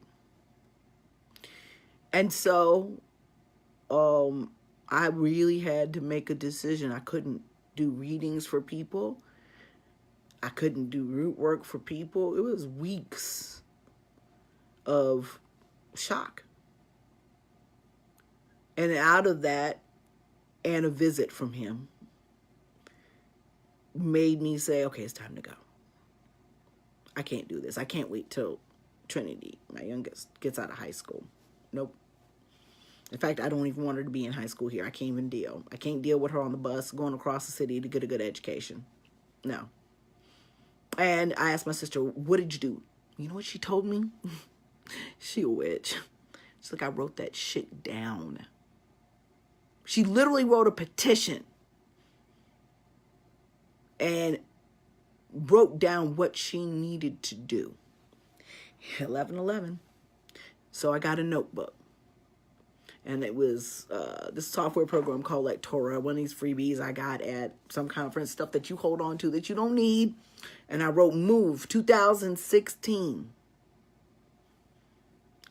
And so I really had to make a decision. I couldn't do readings for people. I couldn't do root work for people. It was weeks of shock. And out of that, and a visit from him made me say, okay, it's time to go. I can't do this. I can't wait till Trinity, my youngest, gets out of high school. Nope. In fact, I don't even want her to be in high school here. I can't even deal. I can't deal with her on the bus going across the city to get a good education. No. And I asked my sister, what did you do? You know what she told me? She a witch. She's like, I wrote that shit down. She literally wrote a petition and wrote down what she needed to do. 11/11. So I got a notebook. And it was this software program called Lectora, one of these freebies I got at some conference, stuff that you hold on to that you don't need. And I wrote Move 2016.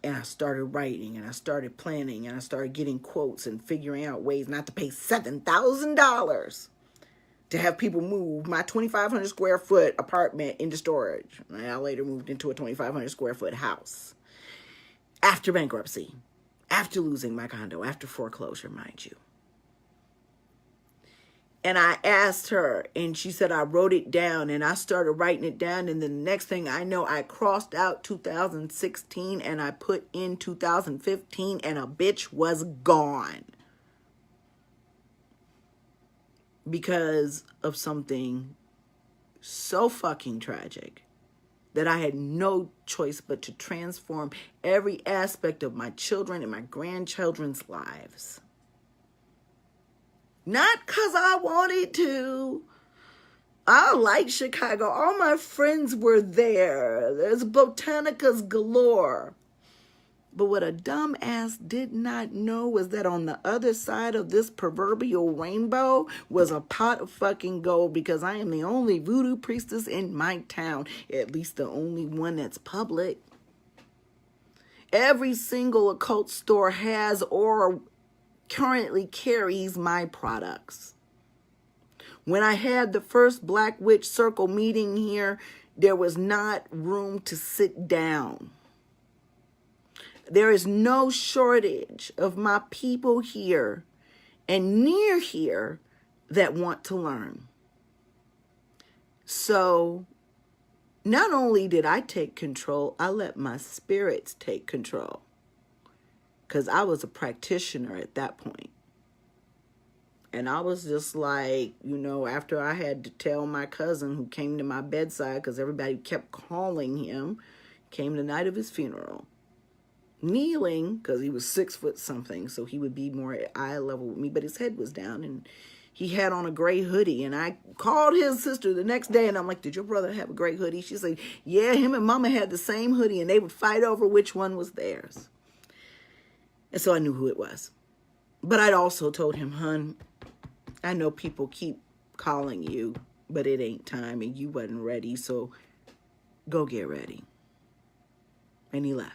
And I started writing, and I started planning, and I started getting quotes and figuring out ways not to pay $7,000 to have people move my 2,500 square foot apartment into storage. And I later moved into a 2,500 square foot house after bankruptcy, after losing my condo, after foreclosure, mind you. And I asked her, and she said, I wrote it down, and I started writing it down. And then the next thing I know, I crossed out 2016 and I put in 2015, and a bitch was gone. Because of something so fucking tragic that I had no choice but to transform every aspect of my children and my grandchildren's lives. Not because I wanted to. I like Chicago. All my friends were there. There's botanicas galore. But what a dumbass did not know was that on the other side of this proverbial rainbow was a pot of fucking gold, because I am the only voodoo priestess in my town. At least the only one that's public. Every single occult store has or currently carries my products. When I had the first Black Witch Circle meeting here, there was not room to sit down. There is no shortage of my people here and near here that want to learn. So not only did I take control, I let my spirits take control. Because I was a practitioner at that point. And I was just like, after I had to tell my cousin who came to my bedside, because everybody kept calling him, came the night of his funeral, kneeling, because he was 6 foot something, so he would be more at eye level with me, but his head was down, and he had on a gray hoodie. And I called his sister the next day, and I'm like, did your brother have a gray hoodie? She said, yeah, him and mama had the same hoodie, and they would fight over which one was theirs. And so I knew who it was. But I'd also told him, hun, I know people keep calling you, but it ain't time, and you wasn't ready, so go get ready. And he left.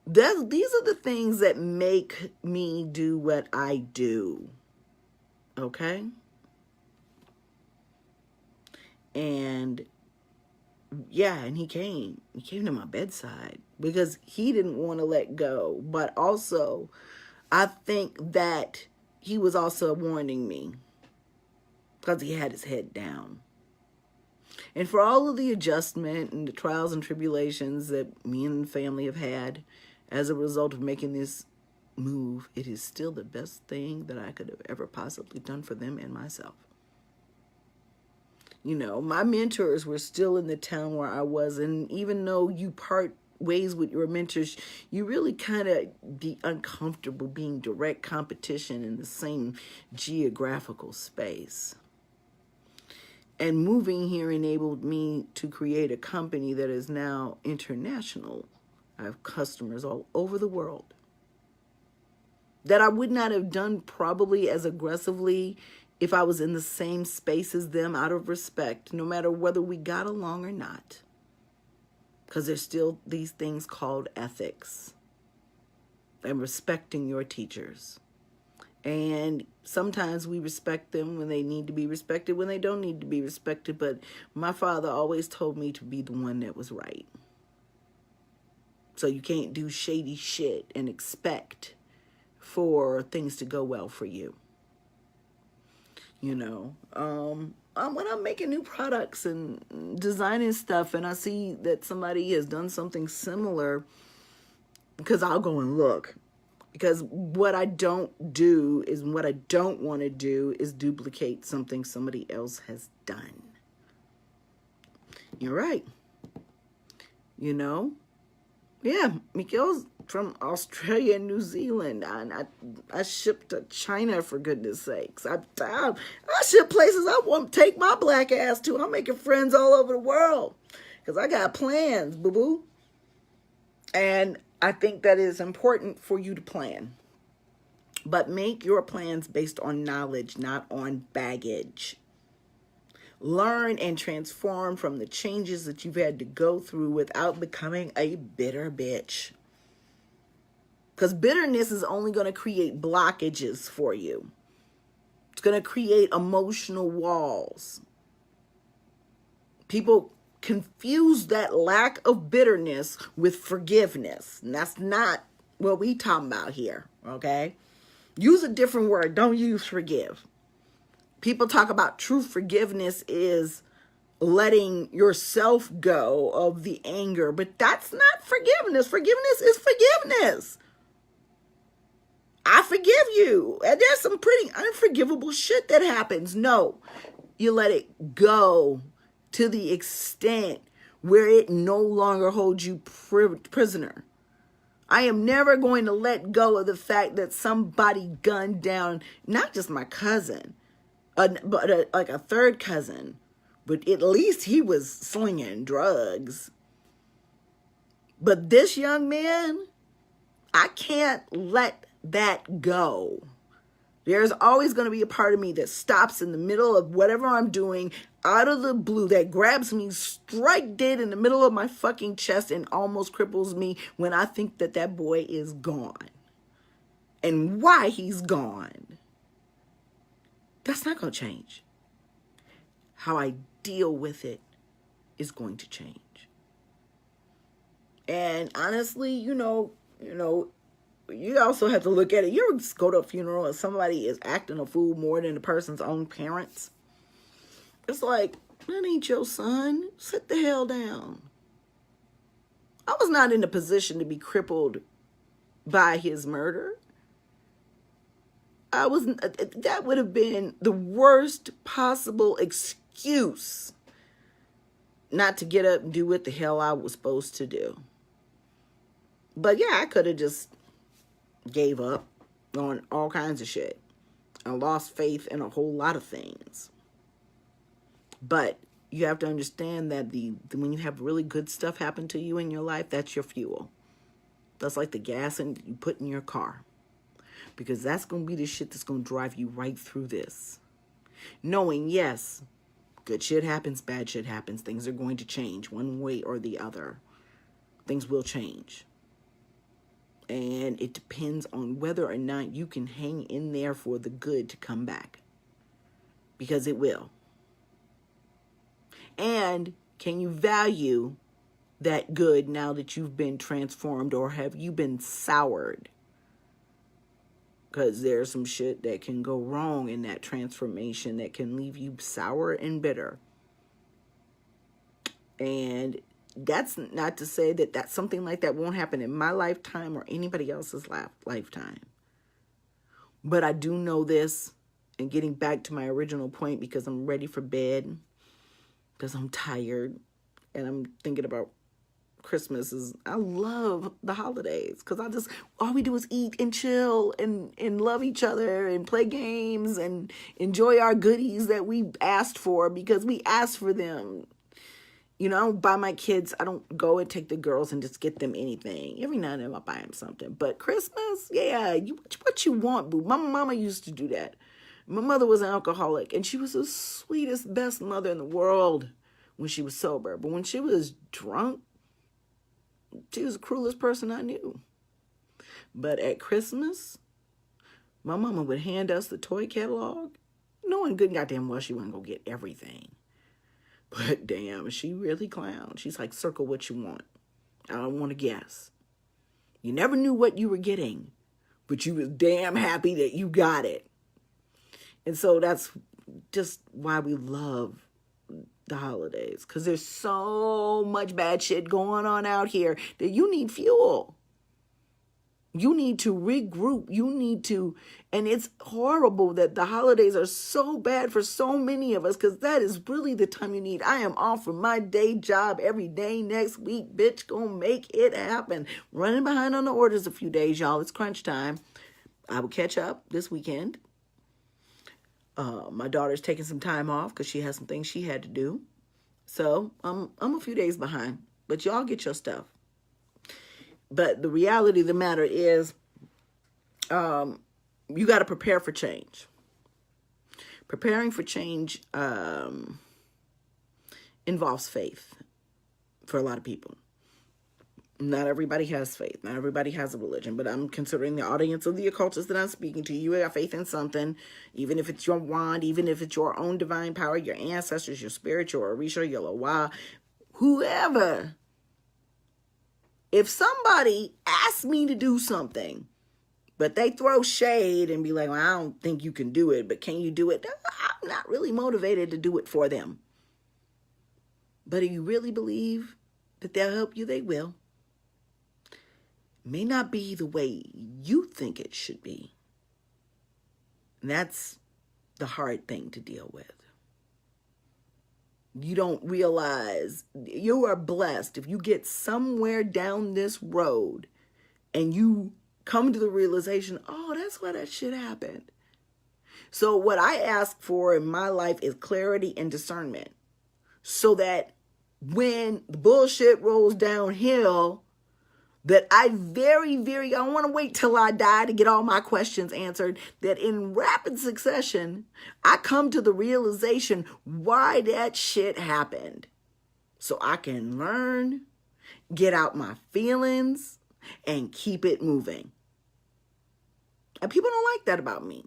These are the things that make me do what I do. Okay? And yeah, and he came to my bedside because he didn't want to let go. But also, I think that he was also warning me because he had his head down. And for all of the adjustment and the trials and tribulations that me and the family have had as a result of making this move, it is still the best thing that I could have ever possibly done for them and myself. You know, my mentors were still in the town where I was. And even though you part ways with your mentors, you really kind of be uncomfortable being direct competition in the same geographical space. And moving here enabled me to create a company that is now international. I have customers all over the world that I would not have done probably as aggressively if I was in the same space as them, out of respect, no matter whether we got along or not. Because there's still these things called ethics and respecting your teachers. And sometimes we respect them when they need to be respected, when they don't need to be respected. But my father always told me to be the one that was right. So you can't do shady shit and expect for things to go well for you. You know, when I'm making new products and designing stuff and I see that somebody has done something similar, because I'll go and look. Because what I don't do is, what I don't want to do is duplicate something somebody else has done. You're right. You know? Yeah, Miguel's from Australia and New Zealand. I shipped to China, for goodness sakes. I ship places I want to take my black ass to. I'm making friends all over the world because I got plans, boo-boo. And I think that it is important for you to plan. But make your plans based on knowledge, not on baggage. Learn and transform from the changes that you've had to go through without becoming a bitter bitch. Because bitterness is only going to create blockages for you. It's going to create emotional walls. People confuse that lack of bitterness with forgiveness. And that's not what we talking about here, okay? Use a different word. Don't use forgive. People talk about true forgiveness is letting yourself go of the anger, but that's not forgiveness. Forgiveness is forgiveness. I forgive you. And there's some pretty unforgivable shit that happens. No, you let it go to the extent where it no longer holds you prisoner. I am never going to let go of the fact that somebody gunned down, not just my cousin, but like a third cousin, but at least he was slinging drugs. But this young man, I can't let that go. There's always going to be a part of me that stops in the middle of whatever I'm doing, out of the blue, that grabs me straight dead in the middle of my fucking chest and almost cripples me when I think that that boy is gone. And why he's gone. That's not going to change. How I deal with it is going to change. And honestly, you know, you also have to look at it. You ever go to a funeral and somebody is acting a fool more than the person's own parents? It's like, that ain't your son. Sit the hell down. I was not in a position to be crippled by his murder. That would have been the worst possible excuse not to get up and do what the hell I was supposed to do. But yeah, I could have just gave up on all kinds of shit. I lost faith in a whole lot of things. But you have to understand that when you have really good stuff happen to you in your life, that's your fuel. That's like the gas you put in your car. Because that's going to be the shit that's going to drive you right through this. Knowing, yes, good shit happens, bad shit happens. Things are going to change one way or the other. Things will change. And it depends on whether or not you can hang in there for the good to come back. Because it will. And can you value that good now that you've been transformed, or have you been soured? Because there's some shit that can go wrong in that transformation that can leave you sour and bitter. And that's not to say that something like that won't happen in my lifetime or anybody else's lifetime. But I do know this, and getting back to my original point, because I'm ready for bed. because I'm tired and I'm thinking about Christmas. I love the holidays because all we do is eat and chill and love each other and play games and enjoy our goodies that we asked for because we asked for them. You know, I don't buy my kids, I don't go and take the girls and just get them anything. Every now and then I'll buy them something. But Christmas, yeah, what you want, boo. My mama used to do that. My mother was an alcoholic, and she was the sweetest, best mother in the world when she was sober. But when she was drunk, she was the cruelest person I knew. But at Christmas, my mama would hand us the toy catalog, knowing good and goddamn well she wasn't going to get everything. But damn, she really clowned. She's like, circle what you want. I don't want to guess. You never knew what you were getting, but you was damn happy that you got it. And so that's just why we love the holidays, because there's so much bad shit going on out here that you need fuel. You need to regroup. And it's horrible that the holidays are so bad for so many of us, because that is really the time you need. I am off from my day job every day next week. Bitch, gonna make it happen. Running behind on the orders a few days, y'all. It's crunch time. I will catch up this weekend. My daughter's taking some time off because she has some things she had to do. So I'm a few days behind, but y'all get your stuff. But the reality of the matter is, you got to prepare for change. Preparing for change involves faith for a lot of people. Not everybody has faith. Not everybody has a religion. But I'm considering the audience of the occultists that I'm speaking to. You have faith in something, even if it's your wand, even if it's your own divine power, your ancestors, your spirit, your Orisha, your Loa, whoever. If somebody asks me to do something, but they throw shade and be like, well, I don't think you can do it, but can you do it? I'm not really motivated to do it for them. But if you really believe that they'll help you, they will. May not be the way you think it should be. And that's the hard thing to deal with. You don't realize you are blessed if you get somewhere down this road and you come to the realization, oh, that's why that shit happened. So what I ask for in my life is clarity and discernment, so that when the bullshit rolls downhill, that I don't want to wait till I die to get all my questions answered, that in rapid succession, I come to the realization why that shit happened. So I can learn, get out my feelings, and keep it moving. And people don't like that about me.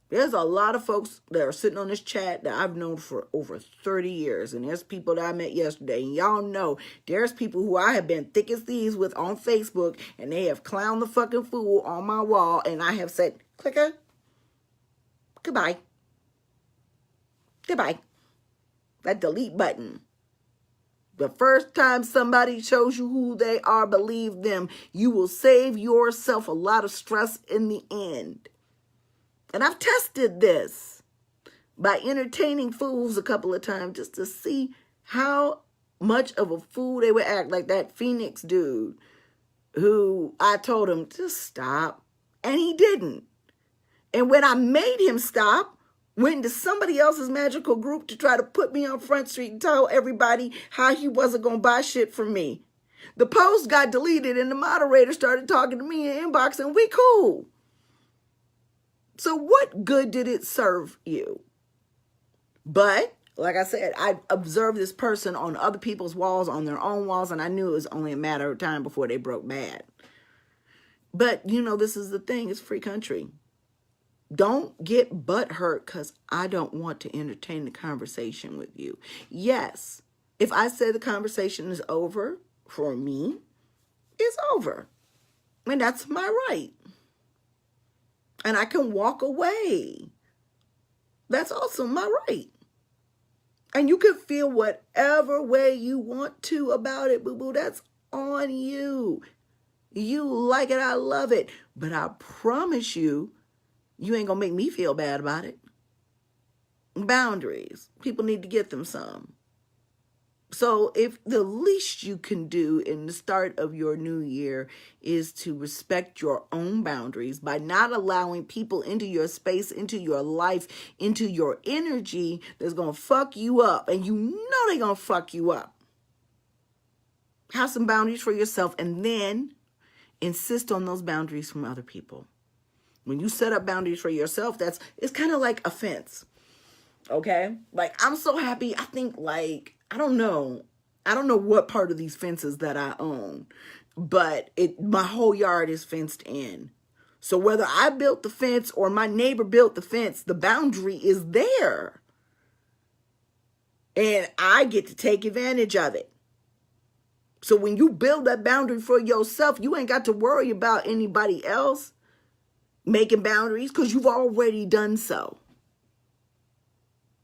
There's a lot of folks that are sitting on this chat that I've known for over 30 years. And there's people that I met yesterday. And y'all know there's people who I have been thick as thieves with on Facebook. And they have clowned the fucking fool on my wall. And I have said, clicker, goodbye. Goodbye. That delete button. The first time somebody shows you who they are, believe them. You will save yourself a lot of stress in the end. And I've tested this by entertaining fools a couple of times just to see how much of a fool they would act, like that Phoenix dude who I told him to stop, and he didn't. And when I made him stop, went into somebody else's magical group to try to put me on Front Street and tell everybody how he wasn't going to buy shit from me. The post got deleted and the moderator started talking to me in inbox, and we cool. So what good did it serve you? But, like I said, I observed this person on other people's walls, on their own walls, and I knew it was only a matter of time before they broke bad. But, you know, this is the thing. It's free country. Don't get butthurt because I don't want to entertain the conversation with you. Yes, if I say the conversation is over for me, it's over. And that's my right. And I can walk away. That's also my right. And you can feel whatever way you want to about it, boo-boo. That's on you. You like it, I love it. But I promise you, you ain't gonna make me feel bad about it. Boundaries. People need to get them some. So if the least you can do in the start of your new year is to respect your own boundaries by not allowing people into your space, into your life, into your energy that's going to fuck you up, and you know they're going to fuck you up. Have some boundaries for yourself and then insist on those boundaries from other people. When you set up boundaries for yourself, it's kind of like a fence. Okay? Like, I'm so happy. I think, like, I don't know what part of these fences that I own, but my whole yard is fenced in. So whether I built the fence or my neighbor built the fence, the boundary is there. And I get to take advantage of it. So when you build that boundary for yourself, you ain't got to worry about anybody else making boundaries because you've already done so.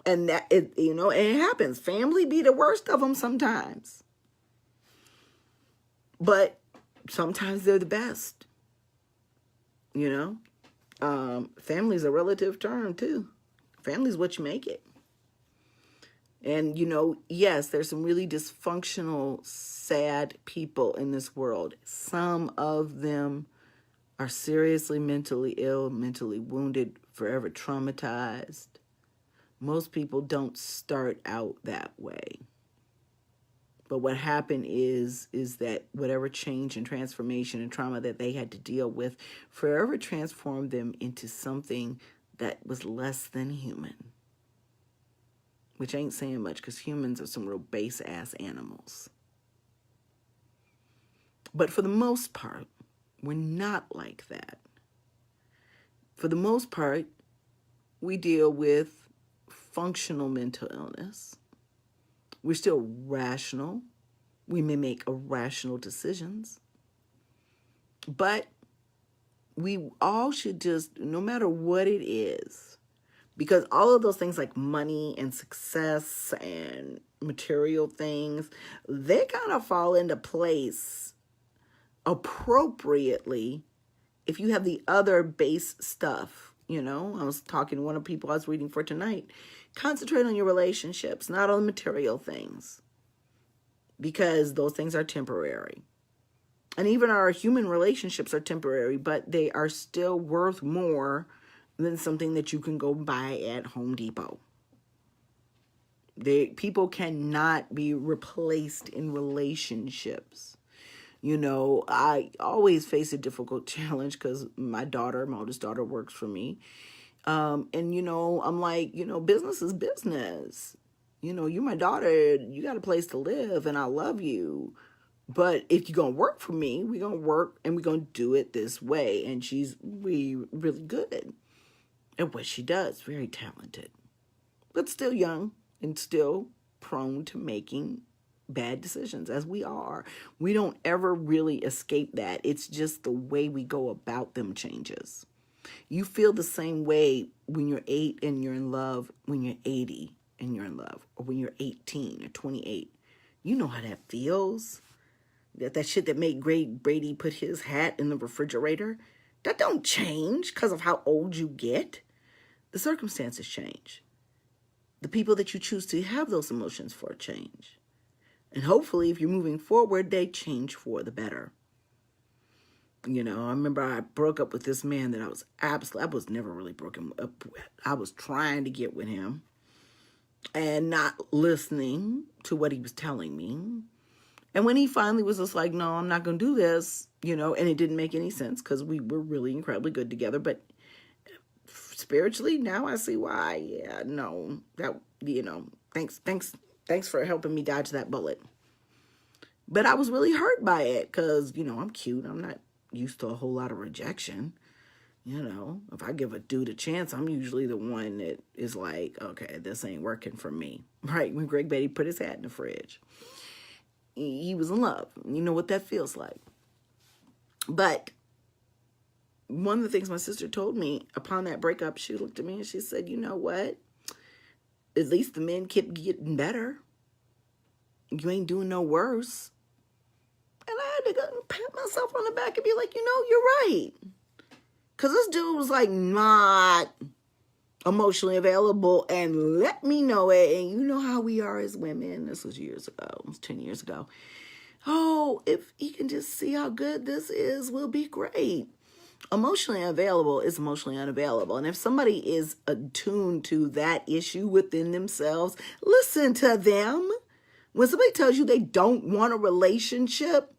And that and it happens. Family be the worst of them sometimes. But sometimes they're the best. Family's a relative term too. Family's what you make it. And, yes, there's some really dysfunctional, sad people in this world. Some of them are seriously mentally ill, mentally wounded, forever traumatized. Most people don't start out that way. But what happened is that whatever change and transformation and trauma that they had to deal with forever transformed them into something that was less than human. Which ain't saying much because humans are some real base-ass animals. But for the most part, we're not like that. For the most part, we deal with functional mental illness. We're still rational. We may make irrational decisions. But we all should just, no matter what it is, because all of those things like money and success and material things, they kind of fall into place appropriately if you have the other base stuff. I was talking to one of the people I was reading for tonight. Concentrate on your relationships, not on material things, because those things are temporary. And even our human relationships are temporary, but they are still worth more than something that you can go buy at Home Depot. People cannot be replaced in relationships. I always face a difficult challenge because my oldest daughter works for me. And, I'm like, business is business. You're my daughter. You got a place to live and I love you. But if you're going to work for me, we're going to work and we're going to do it this way. And she's really, really good at what she does. Very talented. But still young and still prone to making bad decisions, as we are. We don't ever really escape that. It's just the way we go about them changes. You feel the same way when you're 8 and you're in love, when you're 80 and you're in love, or when you're 18 or 28. You know how that feels. That shit that made Brady put his hat in the refrigerator, that don't change because of how old you get. The circumstances change. The people that you choose to have those emotions for change. And hopefully, if you're moving forward, they change for the better. I remember I broke up with this man that I was never really broken up with. I was trying to get with him and not listening to what he was telling me. And when he finally was just like, no, I'm not going to do this, and it didn't make any sense because we were really incredibly good together. But spiritually, now I see why. Yeah, no, that, thanks for helping me dodge that bullet. But I was really hurt by it because, I'm cute. I'm not used to a whole lot of rejection. If I give a dude a chance, I'm usually the one that is like, okay, this ain't working for me. Right? When Greg Beatty put his hat in the fridge, he was in love. You know what that feels like. But one of the things my sister told me upon that breakup, she looked at me and she said, you know what? At least the men kept getting better. You ain't doing no worse. And I had to go pat myself on the back and be like, you're right. Because this dude was like not emotionally available and let me know it. And you know how we are as women. This was years ago, almost 10 years ago. Oh, if he can just see how good this is, we'll be great. Emotionally available is emotionally unavailable. And if somebody is attuned to that issue within themselves, listen to them. When somebody tells you they don't want a relationship,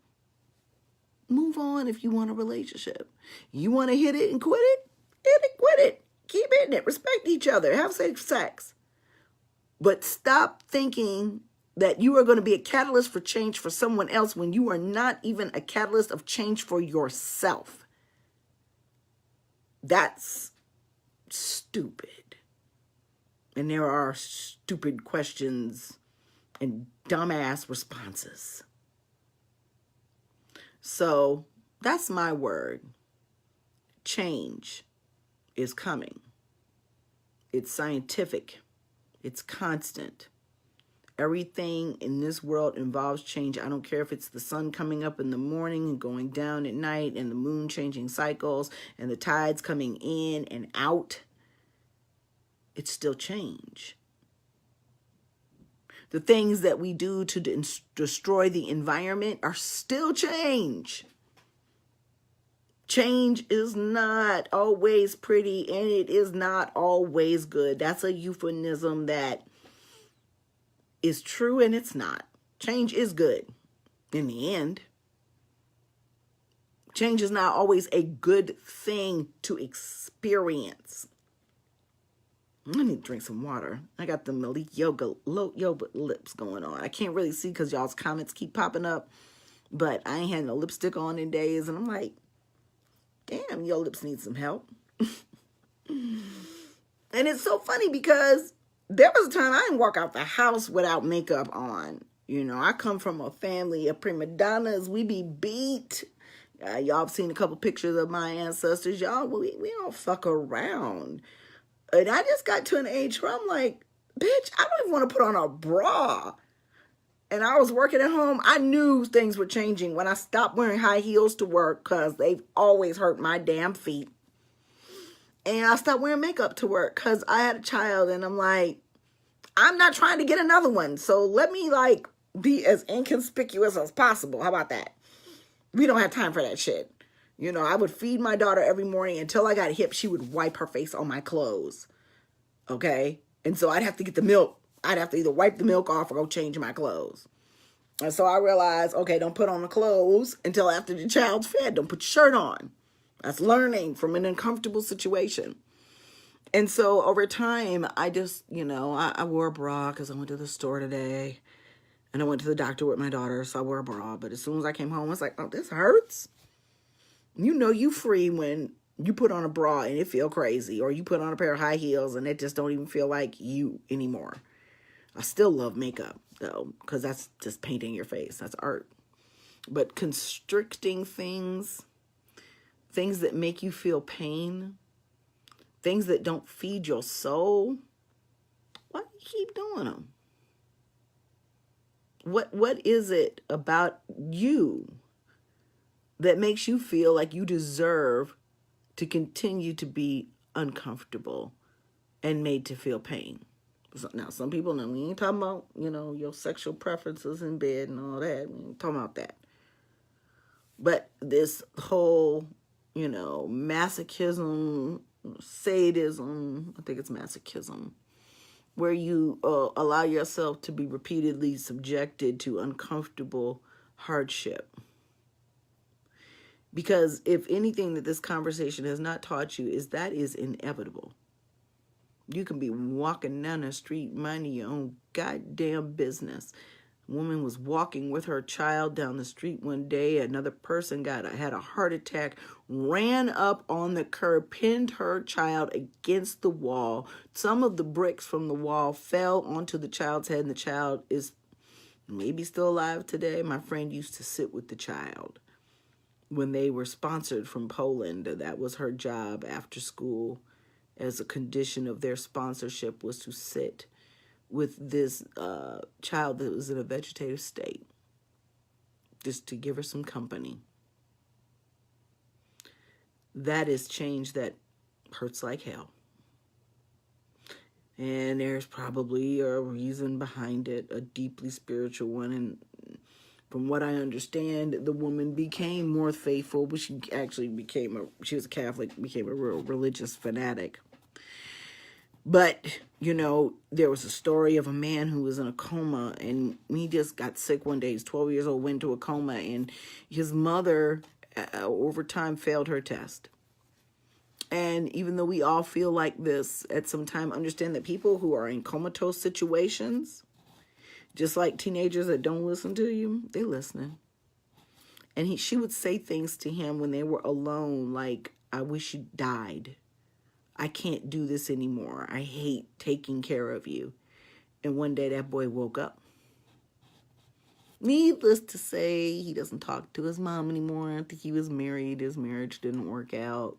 move on if you want a relationship. You want to hit it and quit it? Hit it, quit it. Keep hitting it. Respect each other. Have safe sex. But stop thinking that you are going to be a catalyst for change for someone else when you are not even a catalyst of change for yourself. That's stupid. And there are stupid questions and dumbass responses. So that's my word. Change is coming. It's scientific. It's constant. Everything in this world involves change. I don't care if it's the sun coming up in the morning and going down at night, and the moon changing cycles, and the tides coming in and out. It's still change. The things that we do to destroy the environment are still change. Change is not always pretty, and it is not always good. That's a euphemism that is true and it's not. Change is good in the end. Change is not always a good thing to experience. I need to drink some water. I got the Malik yoga lips going on. I can't really see because y'all's comments keep popping up, but I ain't had no lipstick on in days, and I'm like, damn, your lips need some help. And it's so funny because there was a time I didn't walk out the house without makeup on. You know, I come from a family of prima donnas. We be beat. Y'all have seen a couple pictures of my ancestors. Y'all, we don't fuck around. And I just got to an age where I'm like, bitch, I don't even want to put on a bra. And I was working at home. I knew things were changing when I stopped wearing high heels to work because they've always hurt my damn feet. And I stopped wearing makeup to work because I had a child, and I'm like, I'm not trying to get another one. So let me like be as inconspicuous as possible. How about that? We don't have time for that shit. You know, I would feed my daughter every morning until I got hip. She would wipe her face on my clothes. Okay? And so I'd have to get the milk. I'd have to either wipe the milk off or go change my clothes. And so I realized, okay, don't put on the clothes until after the child's fed. Don't put your shirt on. That's learning from an uncomfortable situation. And so over time, I just, you know, I wore a bra because I went to the store today. And I went to the doctor with my daughter, so I wore a bra. But as soon as I came home, I was like, oh, this hurts. You know you free when you put on a bra and it feel crazy, or you put on a pair of high heels and it just don't even feel like you anymore. I still love makeup, though, because that's just painting your face. That's art. But constricting things that make you feel pain, things that don't feed your soul, why do you keep doing them? What is it about you that makes you feel like you deserve to continue to be uncomfortable and made to feel pain? Now, some people know we ain't talking about, you know, your sexual preferences in bed and all that. We ain't talking about that. But this whole, you know, masochism, sadism, I think it's masochism, where you allow yourself to be repeatedly subjected to uncomfortable hardship. Because if anything that this conversation has not taught you is that is inevitable. You can be walking down the street minding your own goddamn business. A woman was walking with her child down the street one day. Another person had a heart attack, ran up on the curb, pinned her child against the wall. Some of the bricks from the wall fell onto the child's head, and the child is maybe still alive today. My friend used to sit with the child when they were sponsored from Poland. That was her job after school. As a condition of their sponsorship was to sit with this child that was in a vegetative state, just to give her some company. That is change that hurts like hell. And there's probably a reason behind it, a deeply spiritual one. And from what I understand, the woman became more faithful, but she actually she was a Catholic, became a real religious fanatic. But, there was a story of a man who was in a coma, and he just got sick one day. He's 12 years old, went into a coma, and his mother, over time, failed her test. And even though we all feel like this at some time, understand that people who are in comatose situations, just like teenagers that don't listen to you, they're listening. And she would say things to him when they were alone, like, I wish you died. I can't do this anymore. I hate taking care of you. And one day that boy woke up. Needless to say, he doesn't talk to his mom anymore. I think he was married. His marriage didn't work out.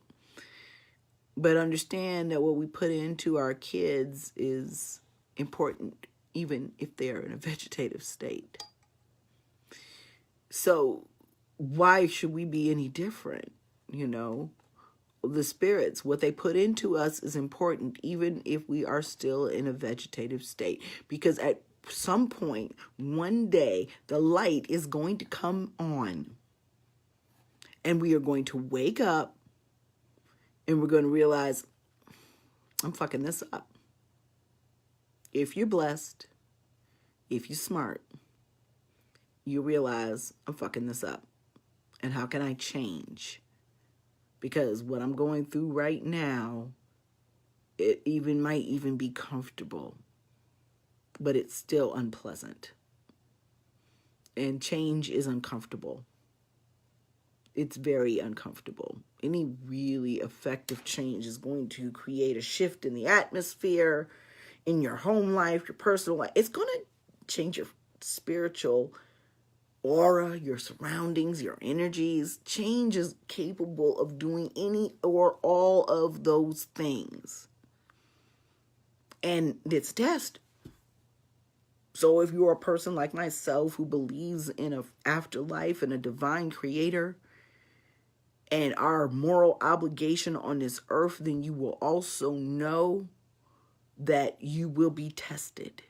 But understand that what we put into our kids is important, even if they're in a vegetative state. So why should we be any different? The spirits, what they put into us is important, even if we are still in a vegetative state. Because at some point, one day, the light is going to come on. And we are going to wake up and we're going to realize, I'm fucking this up. If you're blessed, if you're smart, you realize I'm fucking this up. And how can I change? Because what I'm going through right now, it might even be comfortable, but it's still unpleasant. And change is uncomfortable. It's very uncomfortable. Any really effective change is going to create a shift in the atmosphere, in your home life, your personal life. It's going to change your spiritual aura, your surroundings, your energies. Change is capable of doing any or all of those things. And it's a test. So if you're a person like myself who believes in an afterlife and a divine creator and our moral obligation on this earth, then you will also know that you will be tested.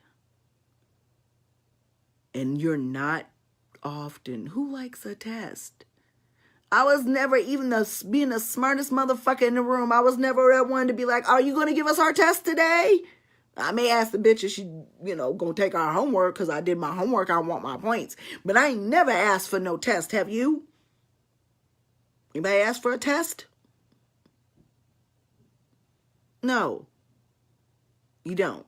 And you're not often. Who likes a test? I was never, even being the smartest motherfucker in the room, I was never that one to be like, are you going to give us our test today? I may ask the bitch if she, gonna take our homework because I did my homework. I want my points. But I ain't never asked for no test. Have you? Anybody asked for a test? No. You don't.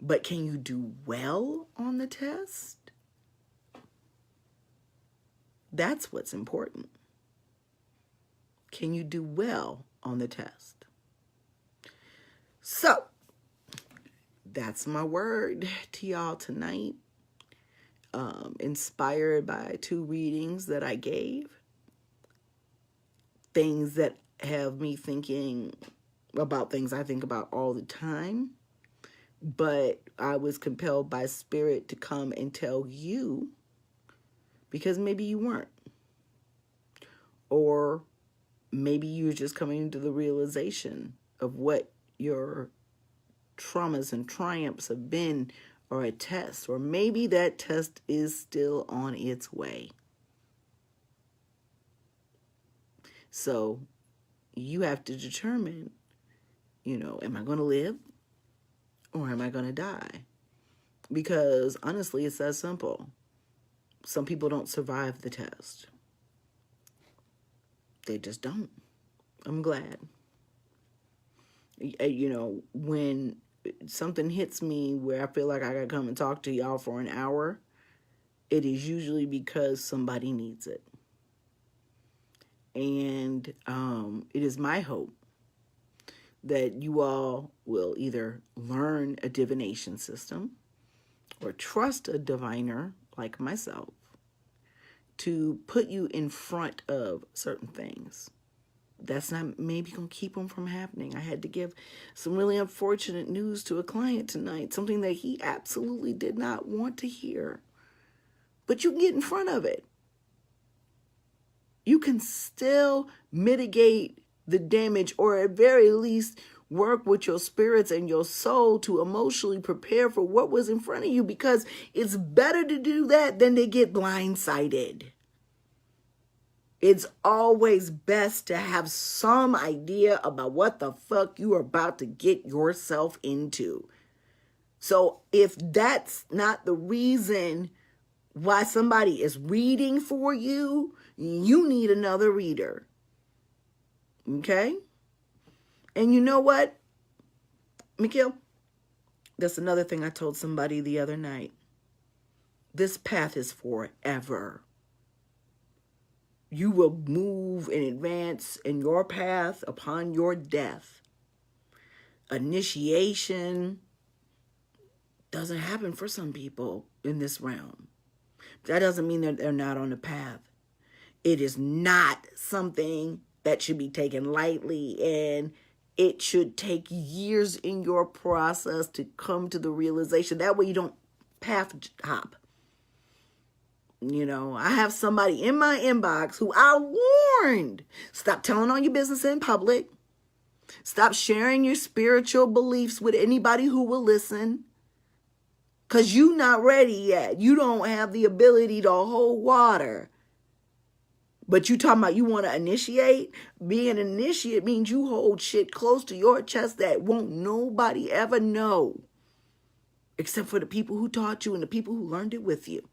But can you do well on the test? That's what's important. Can you do well on the test? So, that's my word to y'all tonight. Inspired by 2 readings that I gave. Things that have me thinking about things I think about all the time. But I was compelled by spirit to come and tell you because maybe you weren't. Or maybe you're just coming to the realization of what your traumas and triumphs have been, or a test. Or maybe that test is still on its way. So you have to determine, am I going to live or am I going to die? Because honestly, it's that simple. Some people don't survive the test. They just don't. I'm glad. When something hits me where I feel like I gotta come and talk to y'all for an hour, it is usually because somebody needs it. And it is my hope that you all will either learn a divination system or trust a diviner like myself to put you in front of certain things. That's not maybe going to keep them from happening. I had to give some really unfortunate news to a client tonight, something that he absolutely did not want to hear. But you can get in front of it. You can still mitigate the damage, or at very least work with your spirits and your soul to emotionally prepare for what was in front of you, because it's better to do that than to get blindsided. It's always best to have some idea about what the fuck you are about to get yourself into. So if that's not the reason why somebody is reading for you, you need another reader. Okay? And you know what, Mikhail? That's another thing I told somebody the other night. This path is forever. You will move and advance in your path upon your death. Initiation doesn't happen for some people in this realm. That doesn't mean that they're not on the path. It is not something that should be taken lightly, and it should take years in your process to come to the realization. That way you don't path hop. You know, I have somebody in my inbox who I warned, stop telling all your business in public. Stop sharing your spiritual beliefs with anybody who will listen. Because you're not ready yet. You don't have the ability to hold water. But you talking about you want to initiate? Being an initiate means you hold shit close to your chest that won't nobody ever know. Except for the people who taught you and the people who learned it with you.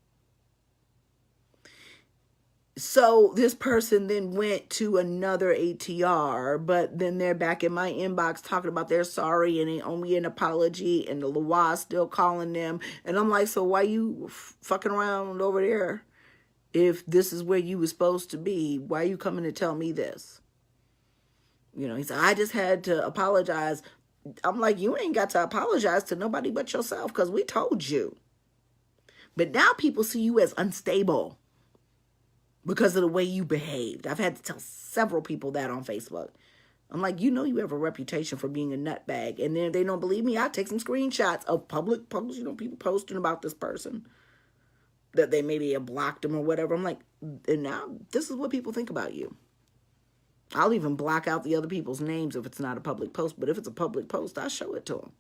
So this person then went to another ATR, but then they're back in my inbox talking about they're sorry and they owe me an apology, and the Loa still calling them. And I'm like, so why you fucking around over there if this is where you were supposed to be? Why are you coming to tell me this? You know, he said, I just had to apologize. I'm like, you ain't got to apologize to nobody but yourself, because we told you. But now people see you as unstable because of the way you behaved. I've had to tell several people that on Facebook. I'm like, you know, you have a reputation for being a nutbag. And then if they don't believe me, I take some screenshots of public posts, you know, people posting about this person that they maybe have blocked them or whatever. I'm like, and now this is what people think about you. I'll even block out the other people's names if it's not a public post. But if it's a public post, I show it to them.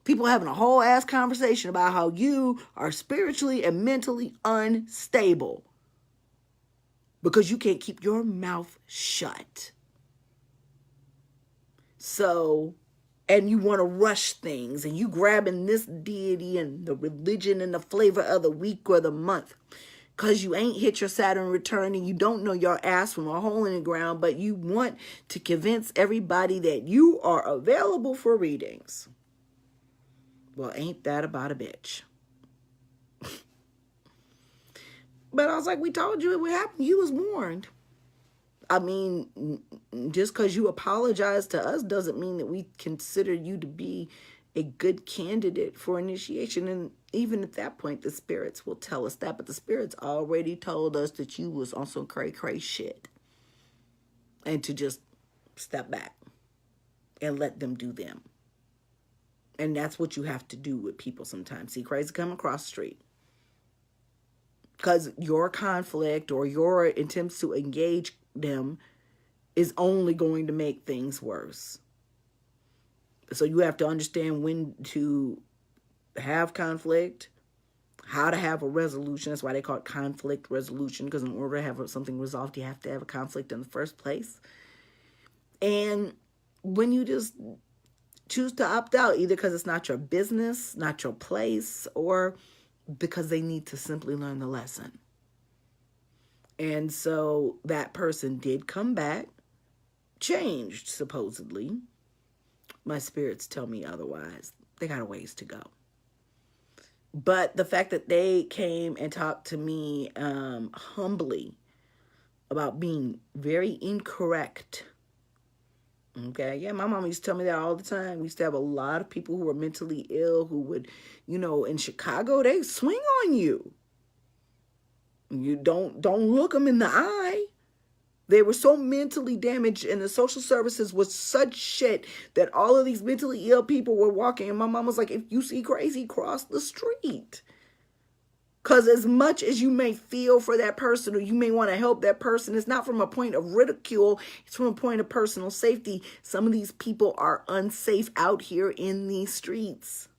People having a whole ass conversation about how you are spiritually and mentally unstable because you can't keep your mouth shut. So, and you want to rush things, and you grabbing this deity and the religion and the flavor of the week or the month because you ain't hit your Saturn return and you don't know your ass from a hole in the ground, but you want to convince everybody that you are available for readings. Well, ain't that about a bitch? But I was like, we told you it would happen. You was warned. I mean, just because you apologize to us doesn't mean that we consider you to be a good candidate for initiation. And even at that point, the spirits will tell us that. But the spirits already told us that you was on some cray-cray shit. And to just step back and let them do them. And that's what you have to do with people sometimes. See, crazy come across the street. Because your conflict or your attempts to engage them is only going to make things worse. So you have to understand when to have conflict, how to have a resolution. That's why they call it conflict resolution, because in order to have something resolved, you have to have a conflict in the first place. And when you just choose to opt out, either because it's not your business, not your place, or because they need to simply learn the lesson. And so that person did come back, changed, supposedly. My spirits tell me otherwise. They got a ways to go. But the fact that they came and talked to me humbly about being very incorrect. Okay, yeah, my mom used to tell me that all the time. We used to have a lot of people who were mentally ill who would, you know, in Chicago, they swing on you. You don't look them in the eye. They were so mentally damaged, and the social services was such shit that all of these mentally ill people were walking, and my mom was like, if you see crazy, cross the street. Because as much as you may feel for that person or you may want to help that person, it's not from a point of ridicule. It's from a point of personal safety. Some of these people are unsafe out here in these streets.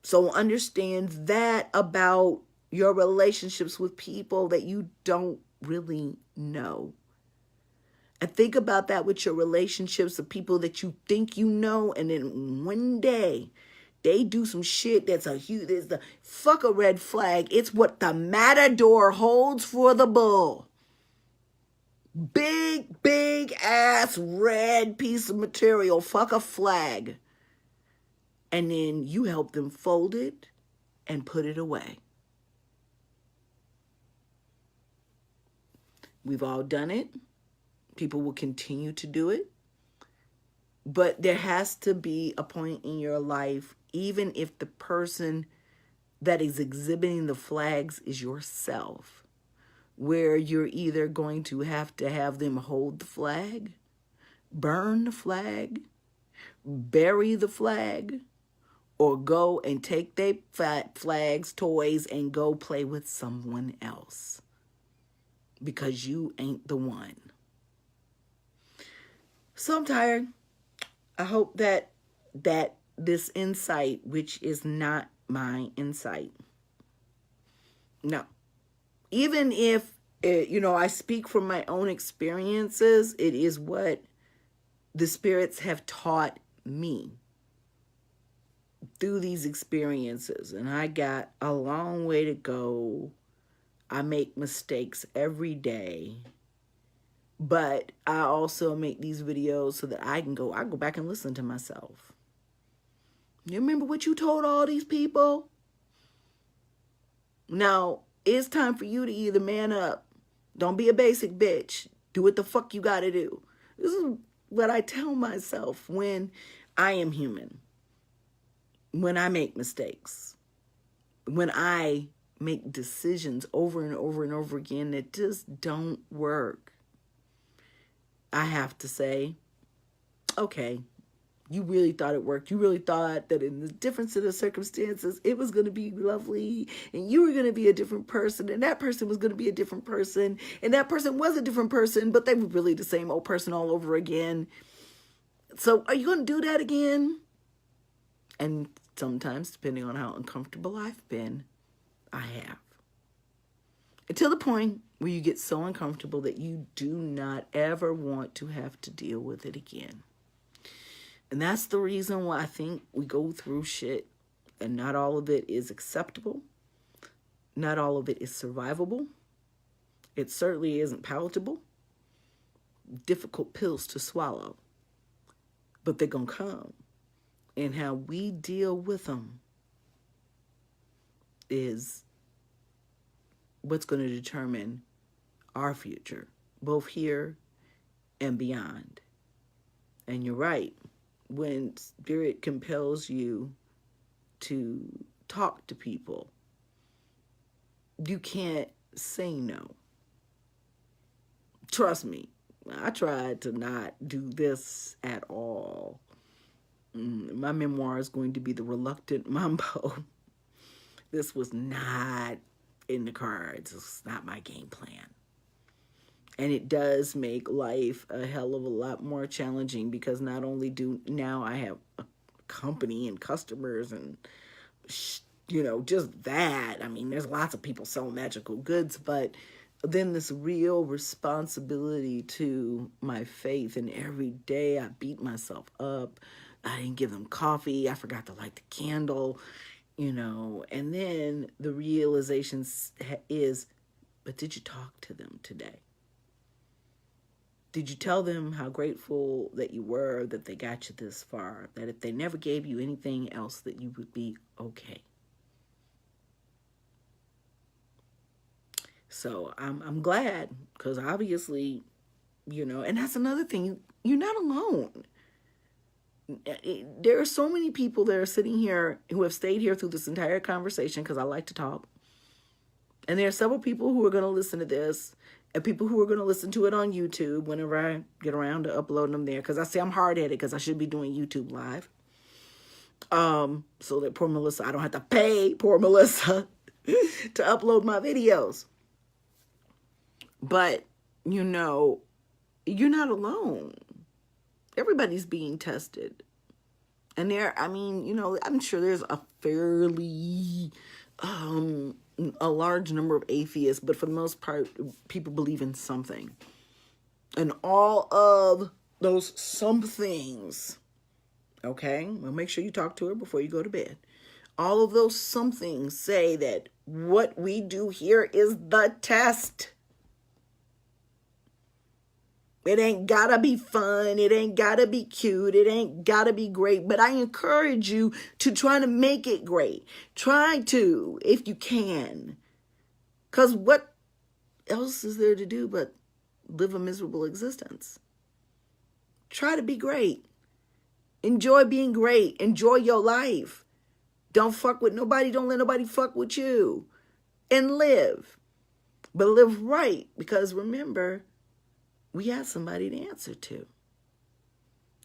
So understand that about your relationships with people that you don't really know. And think about that with your relationships with people that you think you know, and then one day they do some shit that's the fuck a red flag. It's what the matador holds for the bull. Big ass red piece of material. Fuck a flag. And then you help them fold it and put it away. We've all done it. People will continue to do it. But there has to be a point in your life, even if the person that is exhibiting the flags is yourself, where you're either going to have them hold the flag, burn the flag, bury the flag, or go and take their flags, toys, and go play with someone else. Because you ain't the one. So I'm tired. I hope that this insight, which is not my insight. No. Even if, I speak from my own experiences, it is what the spirits have taught me through these experiences. And I got a long way to go. I make mistakes every day. But I also make these videos so that I go back and listen to myself. You remember what you told all these people? Now, it's time for you to either man up. Don't be a basic bitch. Do what the fuck you gotta do. This is what I tell myself when I am human. When I make mistakes. When I make decisions over and over and over again that just don't work. I have to say, okay, you really thought it worked. You really thought that in the difference of the circumstances, it was going to be lovely, and you were going to be a different person, and that person was going to be a different person, and that person was a different person, but they were really the same old person all over again. So are you going to do that again? And sometimes, depending on how uncomfortable I've been, I have. Until the point where you get so uncomfortable that you do not ever want to have to deal with it again. And that's the reason why I think we go through shit and not all of it is acceptable. Not all of it is survivable. It certainly isn't palatable. Difficult pills to swallow. But they're going to come. And how we deal with them is what's going to determine our future, both here and beyond. And you're right. When spirit compels you to talk to people, you can't say no. Trust me, I tried to not do this at all. My memoir is going to be The Reluctant Mambo. This was not in the cards. It's not my game plan. And it does make life a hell of a lot more challenging because not only do now I have a company and customers and, just that. I mean, there's lots of people selling magical goods, but then this real responsibility to my faith. And every day I beat myself up. I didn't give them coffee. I forgot to light the candle, and then the realization is, but did you talk to them today? Did you tell them how grateful that you were that they got you this far? That if they never gave you anything else, that you would be okay? So I'm glad, because obviously, and that's another thing. You're not alone. There are so many people that are sitting here who have stayed here through this entire conversation because I like to talk. And there are several people who are going to listen to this and people who are going to listen to it on YouTube whenever I get around to uploading them there. Because I say I'm hard-headed because I should be doing YouTube live. So that poor Melissa, I don't have to pay poor Melissa to upload my videos. But, you know, you're not alone. Everybody's being tested. And I mean, you know, I'm sure there's a fairly, a large number of atheists, but for the most part, people believe in something. And all of those some things, okay, well, make sure you talk to her before you go to bed. All of those somethings say that what we do here is the test. It ain't gotta be fun. It ain't gotta be cute. It ain't gotta be great. But I encourage you to try to make it great. Try to, if you can. Because what else is there to do but live a miserable existence? Try to be great. Enjoy being great. Enjoy your life. Don't fuck with nobody. Don't let nobody fuck with you. And live. But live right. Because remember, we have somebody to answer to.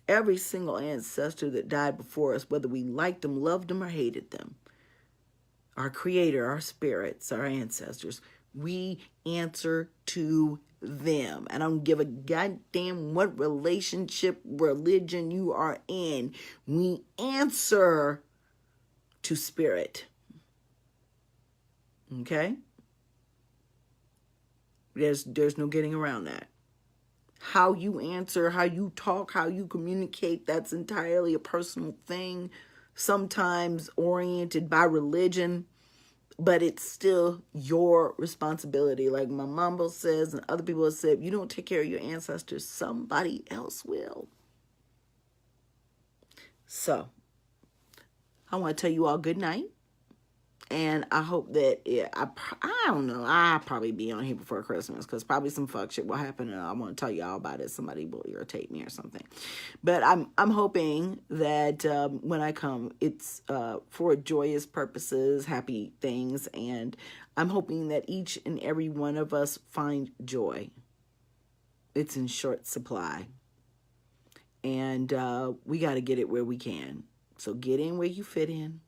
Every single ancestor that died before us, whether we liked them, loved them, or hated them, our creator, our spirits, our ancestors, we answer to them. And I don't give a goddamn what relationship, religion you are in. We answer to spirit. Okay? There's no getting around that. How you answer, how you talk, how you communicate, that's entirely a personal thing, sometimes oriented by religion, but it's still your responsibility. Like my mama says and other people have said, if you don't take care of your ancestors, somebody else will. So, I want to tell you all good night. And I hope that I don't know, I'll probably be on here before Christmas because probably some fuck shit will happen and I want to tell you all about it. Somebody will irritate me or something. But I'm hoping that when I come, it's for joyous purposes, happy things. And I'm hoping that each and every one of us find joy. It's in short supply. And we got to get it where we can. So get in where you fit in.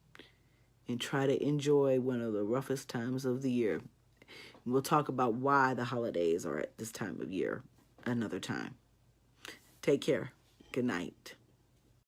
And try to enjoy one of the roughest times of the year. We'll talk about why the holidays are at this time of year another time. Take care. Good night.